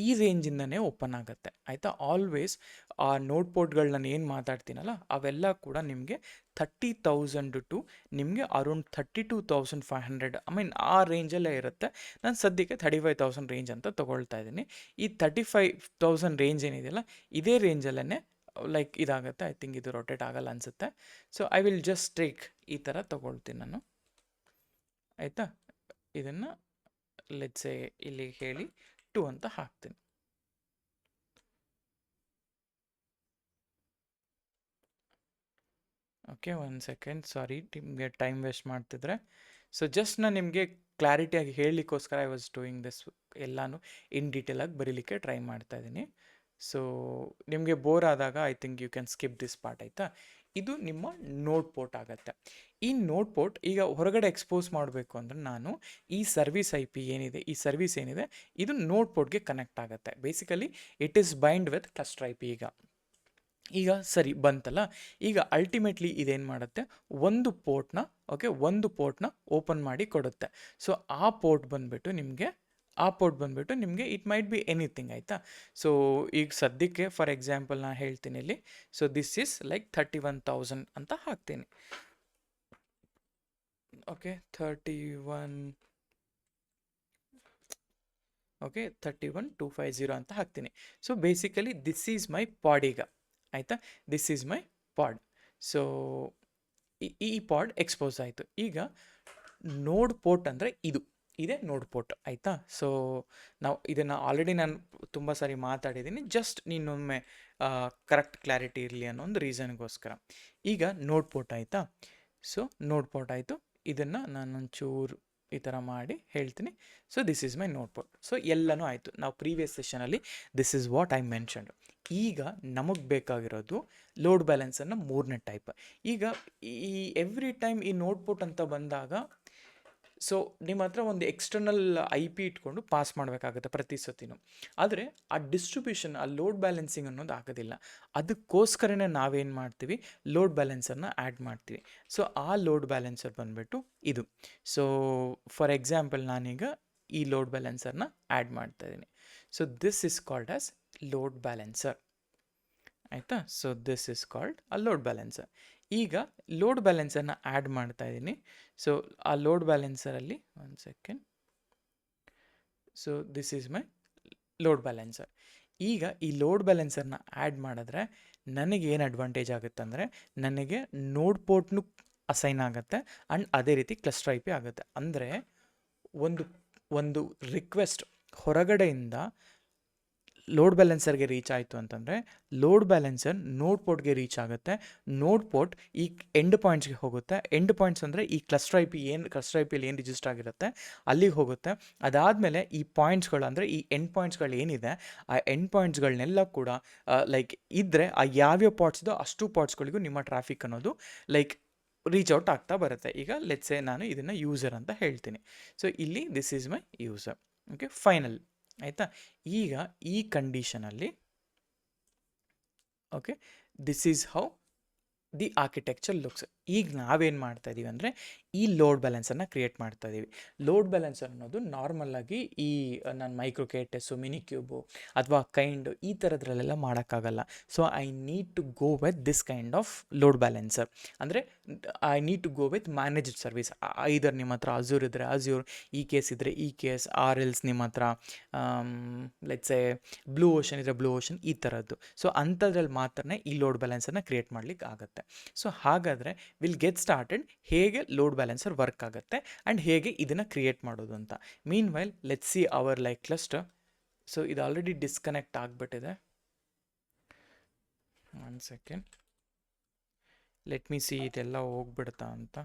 ಈ ರೇಂಜಿಂದನೇ ಓಪನ್ ಆಗುತ್ತೆ ಆಯಿತಾ. ಆಲ್ವೇಸ್ ಆ ನೋಡ್ ಪೋರ್ಟ್ಗಳು ನಾನು ಏನು ಮಾತಾಡ್ತೀನಲ್ಲ ಅವೆಲ್ಲ ಕೂಡ ನಿಮಗೆ 30,000 ಟು ನಿಮಗೆ ಅರೌಂಡ್ 32,500 ಆ ರೇಂಜಲ್ಲೇ ಇರುತ್ತೆ. ನಾನು ಸದ್ಯಕ್ಕೆ 35,000 ರೇಂಜ್ ಅಂತ ತೊಗೊಳ್ತಾ ಇದ್ದೀನಿ. ಈ 35,000 ರೇಂಜ್ ಏನಿದೆಯಲ್ಲ ಇದೇ ರೇಂಜಲ್ಲೇ ಲೈಕ್ ಇದಾಗುತ್ತೆ. ಐ ಥಿಂಕ್ ಇದು ರೊಟೇಟ್ ಆಗಲ್ಲ ಅನಿಸುತ್ತೆ. So I will just take ಈ ಥರ ತೊಗೊಳ್ತೀನಿ ನಾನು ಆಯಿತಾ. ಇದನ್ನು ಲೆಟ್ಸೆ ಇಲ್ಲಿ ಹೇಳಿ 2 ಅಂತ ಹಾಕ್ತೀನಿ. ಓಕೆ, 1 ಸೆಕೆಂಡ್, ಸಾರಿ ನಿಮಗೆ ಟೈಮ್ ವೇಸ್ಟ್ ಮಾಡ್ತಿದ್ರೆ. ಸೊ ಜಸ್ಟ್ ನಾನು ನಿಮಗೆ ಕ್ಲಾರಿಟಿಯಾಗಿ ಹೇಳಲಿಕ್ಕೋಸ್ಕರ ಐ ವಾಸ್ ಡೂಯಿಂಗ್ ದಿಸ್ ಎಲ್ಲನೂ ಇನ್ ಡೀಟೇಲಾಗಿ ಬರೀಲಿಕ್ಕೆ ಟ್ರೈ ಮಾಡ್ತಾ ಇದ್ದೀನಿ. ಸೊ ನಿಮಗೆ ಬೋರ್ ಆದಾಗ I think you can skip this part, ಆಯಿತಾ. ಇದು ನಿಮ್ಮ ನೋಡ್ ಪೋರ್ಟ್ ಆಗುತ್ತೆ. ಈ ನೋಡ್ ಪೋರ್ಟ್ ಈಗ ಹೊರಗಡೆ ಎಕ್ಸ್ಪೋಸ್ ಮಾಡಬೇಕು ಅಂದರೆ ನಾನು ಈ ಸರ್ವಿಸ್ IP ಏನಿದೆ, ಈ ಸರ್ವಿಸ್ ಏನಿದೆ, ಇದು ನೋಡ್ ಪೋರ್ಟ್ಗೆ ಕನೆಕ್ಟ್ ಆಗುತ್ತೆ. Basically it is bind with cluster IP. ಈಗ ಸರಿ ಬಂತಲ್ಲ. ಈಗ ಅಲ್ಟಿಮೇಟ್ಲಿ ಇದೇನು ಮಾಡುತ್ತೆ, ಒಂದು ಪೋರ್ಟ್ನ ಓಪನ್ ಮಾಡಿ ಕೊಡುತ್ತೆ. ಸೊ ಆ ಪೋರ್ಟ್ ಬಂದುಬಿಟ್ಟು ನಿಮಗೆ ಇಟ್ ಮೈಟ್ ಬಿ ಎನಿಥಿಂಗ್, ಆಯಿತಾ. ಸೊ ಈಗ ಸದ್ಯಕ್ಕೆ ಫಾರ್ ಎಕ್ಸಾಂಪಲ್ ನಾನು ಹೇಳ್ತೀನಿ ಇಲ್ಲಿ. ಸೊ ದಿಸ್ ಈಸ್ ಲೈಕ್ 31,000 ಅಂತ ಹಾಕ್ತೀನಿ. ಓಕೆ, 31,250 ಅಂತ ಹಾಕ್ತೀನಿ. So basically this is my pod ಈಗ, ಆಯಿತಾ. This is my pod. So ಈ ಪಾಡ್ ಎಕ್ಸ್ಪೋಸ್ ಆಯಿತು. ಈಗ ನೋಡ್ ಪೋರ್ಟ್ ಅಂದರೆ ಇದೇ ನೋಡ್ ಪೋರ್ಟ್, ಆಯಿತಾ. ಸೊ ನಾವು ಇದನ್ನು ಆಲ್ರೆಡಿ ನಾನು ತುಂಬ ಸಾರಿ ಮಾತಾಡಿದ್ದೀನಿ, ಜಸ್ಟ್ ನೀನೊಮ್ಮೆ ಕರೆಕ್ಟ್ ಕ್ಲಾರಿಟಿ ಇರಲಿ ಅನ್ನೋ ಒಂದು ರೀಸನ್ಗೋಸ್ಕರ. ಈಗ ನೋಡ್ ಪೋರ್ಟ್ ಆಯಿತಾ. ಸೊ ನೋಡ್ ಪೋರ್ಟ್ ಆಯಿತು. ಇದನ್ನು ನಾನೊಂಚೂರು ಈ ಥರ ಮಾಡಿ ಹೇಳ್ತೀನಿ. ಸೊ ದಿಸ್ ಈಸ್ ಮೈ ನೋಡ್ ಪೋರ್ಟ್. ಸೊ ಎಲ್ಲನೂ ಆಯಿತು. ನಾವು ಪ್ರೀವಿಯಸ್ ಸೆಷನಲ್ಲಿ this is what I mentioned. ಈಗ ನಮಗೆ ಬೇಕಾಗಿರೋದು ಲೋಡ್ ಬ್ಯಾಲೆನ್ಸನ್ನು 3ನೇ ಟೈಪ್. ಈಗ ಈ ಎವ್ರಿ ಟೈಮ್ ಈ ನೋಡ್ ಪೋರ್ಟ್ ಅಂತ ಬಂದಾಗ ಸೊ ನಿಮ್ಮ ಹತ್ರ ಒಂದು ಎಕ್ಸ್ಟರ್ನಲ್ IP ಇಟ್ಕೊಂಡು ಪಾಸ್ ಮಾಡಬೇಕಾಗುತ್ತೆ ಪ್ರತಿ ಸತಿನೂ. ಆದರೆ ಆ ಡಿಸ್ಟ್ರಿಬ್ಯೂಷನ್, ಆ ಲೋಡ್ ಬ್ಯಾಲೆನ್ಸಿಂಗ್ ಅನ್ನೋದು ಆಗೋದಿಲ್ಲ. ಅದಕ್ಕೋಸ್ಕರನೇ ನಾವೇನು ಮಾಡ್ತೀವಿ, ಲೋಡ್ ಬ್ಯಾಲೆನ್ಸರ್ನ ಆ್ಯಡ್ ಮಾಡ್ತೀವಿ. ಸೊ ಆ ಲೋಡ್ ಬ್ಯಾಲೆನ್ಸರ್ ಬಂದುಬಿಟ್ಟು ಇದು. ಸೊ ಫಾರ್ ಎಕ್ಸಾಂಪಲ್ ನಾನೀಗ ಈ ಲೋಡ್ ಬ್ಯಾಲೆನ್ಸರ್ನ ಆ್ಯಡ್ ಮಾಡ್ತಾ ಇದ್ದೀನಿ. So this is called as load balancer, ಆಯಿತಾ. So this is called a load balancer. ಈಗ ಲೋಡ್ ಬ್ಯಾಲೆನ್ಸರ್ನ ಆ್ಯಡ್ ಮಾಡ್ತಾ ಇದ್ದೀನಿ. ಸೊ ಆ ಲೋಡ್ ಬ್ಯಾಲೆನ್ಸರಲ್ಲಿ 1 second. So this is my load balancer. ಈಗ ಈ ಲೋಡ್ ಬ್ಯಾಲೆನ್ಸರ್ನ ಆ್ಯಡ್ ಮಾಡಿದ್ರೆ ನನಗೆ ಏನು ಅಡ್ವಾಂಟೇಜ್ ಆಗುತ್ತೆ ಅಂದರೆ, ನನಗೆ ನೋಡ್ ಪೋರ್ಟ್ನು ಅಸೈನ್ ಆಗುತ್ತೆ ಆ್ಯಂಡ್ ಅದೇ ರೀತಿ ಕ್ಲಸ್ಟರ್ IP ಆಗುತ್ತೆ. ಅಂದರೆ ಒಂದು ರಿಕ್ವೆಸ್ಟ್ ಹೊರಗಡೆಯಿಂದ ಲೋಡ್ ಬ್ಯಾಲೆನ್ಸರ್ಗೆ ರೀಚ್ ಆಯಿತು ಅಂತಂದರೆ ಲೋಡ್ ಬ್ಯಾಲೆನ್ಸರ್ ನೋಡ್ ಪೋರ್ಟ್ಗೆ ರೀಚ್ ಆಗುತ್ತೆ. ನೋಡ್ ಪೋರ್ಟ್ ಈ ಎಂಡ್ ಪಾಯಿಂಟ್ಸ್ಗೆ ಹೋಗುತ್ತೆ. ಎಂಡ್ ಪಾಯಿಂಟ್ಸ್ ಅಂದರೆ ಈ ಕ್ಲಸ್ಟರ್ IP ಏನು ರಿಜಿಸ್ಟರ್ ಆಗಿರುತ್ತೆ ಅಲ್ಲಿಗೆ ಹೋಗುತ್ತೆ. ಅದಾದಮೇಲೆ ಈ ಪಾಯಿಂಟ್ಸ್ಗಳು ಅಂದರೆ ಈ ಎಂಡ್ ಪಾಯಿಂಟ್ಸ್ಗಳು ಏನಿದೆ, ಆ ಎಂಡ್ ಪಾಯಿಂಟ್ಸ್ಗಳನ್ನೆಲ್ಲ ಕೂಡ ಲೈಕ್ ಇದ್ದರೆ ಆ ಯಾವ್ಯಾವ ಪಾರ್ಟ್ಸ್ ಇದೋ ಅಷ್ಟು ಪಾರ್ಟ್ಸ್ಗಳಿಗೂ ನಿಮ್ಮ ಟ್ರಾಫಿಕ್ ಅನ್ನೋದು ಲೈಕ್ ರೀಚ್ ಔಟ್ ಆಗ್ತಾ ಬರುತ್ತೆ. ಈಗ ಲೆಟ್ಸ್ ಸೇ ನಾನು ಇದನ್ನು ಯೂಸರ್ ಅಂತ ಹೇಳ್ತೀನಿ. ಸೊ ಇಲ್ಲಿ this is my user. Okay, final ಆಯಿತಾ. ಈಗ ಈ ಕಂಡೀಷನಲ್ಲಿ okay, this is how the architecture looks. ಈಗ ನಾವೇನು ಮಾಡ್ತಾ ಇದ್ದೀವಿ ಅಂದರೆ ಈ ಲೋಡ್ ಬ್ಯಾಲೆನ್ಸರ್ನ ಕ್ರಿಯೇಟ್ ಮಾಡ್ತಾ ಇದ್ದೀವಿ. ಲೋಡ್ ಬ್ಯಾಲೆನ್ಸರ್ ಅನ್ನೋದು ನಾರ್ಮಲಾಗಿ ಈ ನಾನು ಮೈಕ್ರೋಕೇಟೆಸ್ಸು, ಮಿನಿ ಕ್ಯೂಬು ಅಥವಾ ಕೈಂಡು ಈ ಥರದ್ರಲ್ಲೆಲ್ಲ ಮಾಡೋಕ್ಕಾಗಲ್ಲ. So I need to go with this kind of load balancer. ಅಂದರೆ I need to go with managed service. Either ನಿಮ್ಮ ಹತ್ರ ಅಜೂರ್ ಇದ್ದರೆ ಅಜೂರ್, ಈ ಕೇಸ್ ಇದ್ದರೆ ಈ ಕೇಸ್, ಎಲ್ಸ್ ನಿಮ್ಮ ಹತ್ರ ಲೆಟ್ಸೆ ಬ್ಲೂ ಓಷನ್ ಇದ್ದರೆ ಬ್ಲೂ ಓಷನ್, ಈ ಥರದ್ದು. ಸೊ ಅಂಥದ್ರಲ್ಲಿ ಮಾತ್ರ ಈ ಲೋಡ್ ಬ್ಯಾಲೆನ್ಸರ್ನ ಕ್ರಿಯೇಟ್ ಮಾಡಲಿಕ್ಕೆ ಆಗುತ್ತೆ. ಸೊ ಹಾಗಾದರೆ ವಿಲ್ ಗೆಟ್ ಸ್ಟಾರ್ಟೆಡ್ ಹೇಗೆ ಲೋಡ್ ಬ್ಯಾಲೆನ್ಸರ್ ವರ್ಕ್ ಆಗುತ್ತೆ ಆ್ಯಂಡ್ ಹೇಗೆ ಇದನ್ನು ಕ್ರಿಯೇಟ್ ಮಾಡೋದು ಅಂತ. Meanwhile let's see our like cluster. So ಇದು ಆಲ್ರೆಡಿ ಡಿಸ್ಕನೆಕ್ಟ್ ಆಗಿಬಿಟ್ಟಿದೆ. 1 ಸೆಕೆಂಡ್, ಲೆಟ್ ಮೀ ಸಿ ಇದೆಲ್ಲ ಹೋಗ್ಬಿಡ್ತಾ ಅಂತ.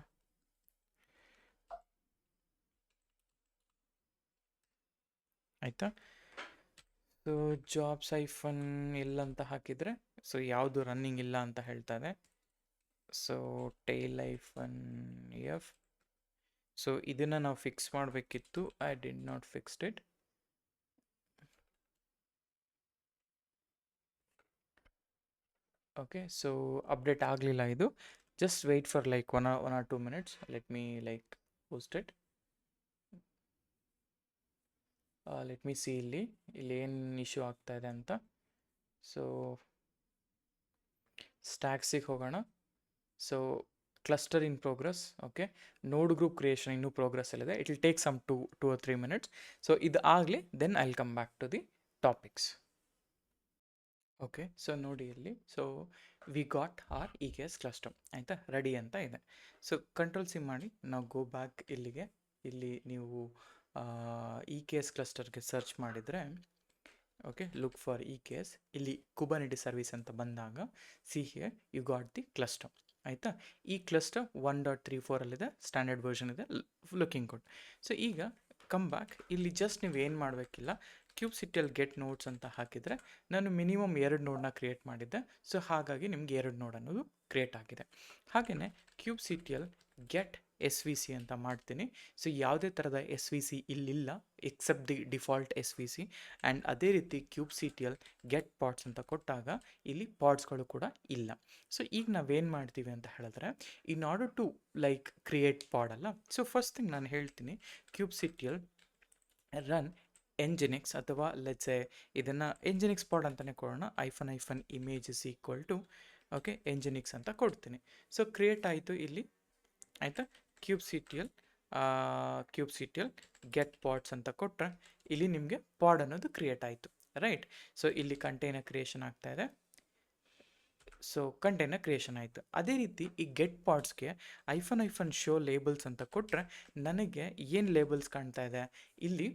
ಆಯಿತಾ. ಸೊ ಜಾಬ್ಸ್ ಐಫನ್ ಇಲ್ಲ ಅಂತ ಹಾಕಿದರೆ ಸೊ ಯಾವುದು ರನ್ನಿಂಗ್ ಇಲ್ಲ ಅಂತ ಹೇಳ್ತಾ ಇದೆ. So tail hyphen F. So ಇದನ್ನು ನಾವು ಫಿಕ್ಸ್ ಮಾಡಬೇಕಿತ್ತು. I did not fixed it. Okay, so update ಆಗಲಿಲ್ಲ ಇದು. Just wait for like 1 or 2 minutes. Let me like post it. Let me see ಇಲ್ಲಿ ಏನು ಇಶ್ಯೂ ಆಗ್ತಾ ಇದೆ ಅಂತ. ಸೊ ಸ್ಟ್ಯಾಕ್ಸಿಗೆ ಹೋಗೋಣ. So cluster in progress. Okay, node group creation ಇನ್ನೂ ಪ್ರೋಗ್ರೆಸ್ಸಲ್ಲಿದೆ. It will take some 2 or 3 minutes. So ಇದು ಆಗಲಿ, then I will come back to the topics. Okay, so ನೋಡಿ ಇಲ್ಲಿ. So we got our EKS cluster, ಆಯಿತಾ, ready ಅಂತ ಇದೆ. So control C ಮಾಡಿ ನಾವು ಗೋ ಬ್ಯಾಕ್ ಇಲ್ಲಿಗೆ. ಇಲ್ಲಿ ನೀವು ಇ ಕೆ ಎಸ್ ಕ್ಲಸ್ಟರ್ಗೆ ಸರ್ಚ್ ಮಾಡಿದರೆ, okay, look for E K S, ಇಲ್ಲಿ ಕುಬರ್ನೆಟಿಸ್ ಸರ್ವಿಸ್ ಅಂತ ಬಂದಾಗ see here you got the cluster. ಆಯಿತಾ, ಈ ಕ್ಲಸ್ಟರ್ 1.34 ಸ್ಟ್ಯಾಂಡರ್ಡ್ ವರ್ಷನ್ ಇದೆ, ಲುಕಿಂಗ್ ಗುಡ್. ಸೊ ಈಗ ಕಮ್ ಬ್ಯಾಕ್, ಇಲ್ಲಿ ಜಸ್ಟ್ ನೀವು ಏನು ಮಾಡಬೇಕಿಲ್ಲ, ಕ್ಯೂಬ್ಸಿಟಿಯಲ್ಲಿ ಗೆಟ್ ನೋಡ್ಸ್ ಅಂತ ಹಾಕಿದರೆ ನಾನು ಮಿನಿಮಮ್ 2 ನೋಡನ್ನ ಕ್ರಿಯೇಟ್ ಮಾಡಿದ್ದೆ. ಸೊ ಹಾಗಾಗಿ ನಿಮ್ಗೆ 2 ನೋಡ್ ಅನ್ನೋದು ಕ್ರಿಯೇಟ್ ಆಗಿದೆ. ಹಾಗೆಯೇ ಕ್ಯೂಬ್ಸಿಟಿಯಲ್ಲಿ ಗೆಟ್ ಎಸ್ ವಿ ಸಿ ಅಂತ ಮಾಡ್ತೀನಿ. ಸೊ ಯಾವುದೇ ಥರದ ಎಸ್ ವಿ ಸಿ ಇಲ್ಲಿಲ್ಲ except the default S V C. And ಅದೇ ರೀತಿ ಕ್ಯೂಬ್ಸಿಟಿಯಲ್ಲಿ ಗೆಟ್ ಪಾಡ್ಸ್ ಅಂತ ಕೊಟ್ಟಾಗ ಇಲ್ಲಿ ಪಾಡ್ಸ್ಗಳು ಕೂಡ ಇಲ್ಲ. ಸೊ ಈಗ ನಾವೇನು ಮಾಡ್ತೀವಿ ಅಂತ ಹೇಳಿದ್ರೆ, in order to like create pod ಅಲ್ಲ, ಸೊ ಫಸ್ಟ್ ಥಿಂಗ್ ನಾನು ಹೇಳ್ತೀನಿ, ಕ್ಯೂಬ್ಸಿಟಿಯಲ್ಲಿ ರನ್ ಎಂಜಿನಿಕ್ಸ್, ಅಥವಾ ಲೆಟ್ಸೆ ಇದನ್ನು ಎಂಜಿನಿಕ್ಸ್ ಪಾಡ್ ಅಂತಲೇ ಕೊಡೋಣ, hyphen image is equal to okay Nginx ಅಂತ ಕೊಡ್ತೀನಿ. ಸೊ ಕ್ರಿಯೇಟ್ ಆಯಿತು ಇಲ್ಲಿ. ಆಯಿತಾ, ಕ್ಯೂಬ್ಸಿಟಿಯಲ್ಲಿ ಗೆಟ್ ಪಾಡ್ಸ್ ಅಂತ ಕೊಟ್ಟರೆ ಇಲ್ಲಿ ನಿಮಗೆ ಪಾಡ್ ಅನ್ನೋದು ಕ್ರಿಯೇಟ್ ಆಯಿತು, ರೈಟ್. ಸೊ ಇಲ್ಲಿ ಕಂಟೈನರ್ ಕ್ರಿಯೇಷನ್ ಆಗ್ತಾ ಇದೆ. ಸೊ ಕಂಟೈನರ್ ಕ್ರಿಯೇಷನ್ ಆಯಿತು. ಅದೇ ರೀತಿ ಈ ಗೆಟ್ ಪಾಡ್ಸ್ಗೆ ಐಫನ್ ಶೋ ಲೇಬಲ್ಸ್ ಅಂತ ಕೊಟ್ಟರೆ ನನಗೆ ಏನು ಲೇಬಲ್ಸ್ ಕಾಣ್ತಾ ಇದೆ, ಇಲ್ಲಿ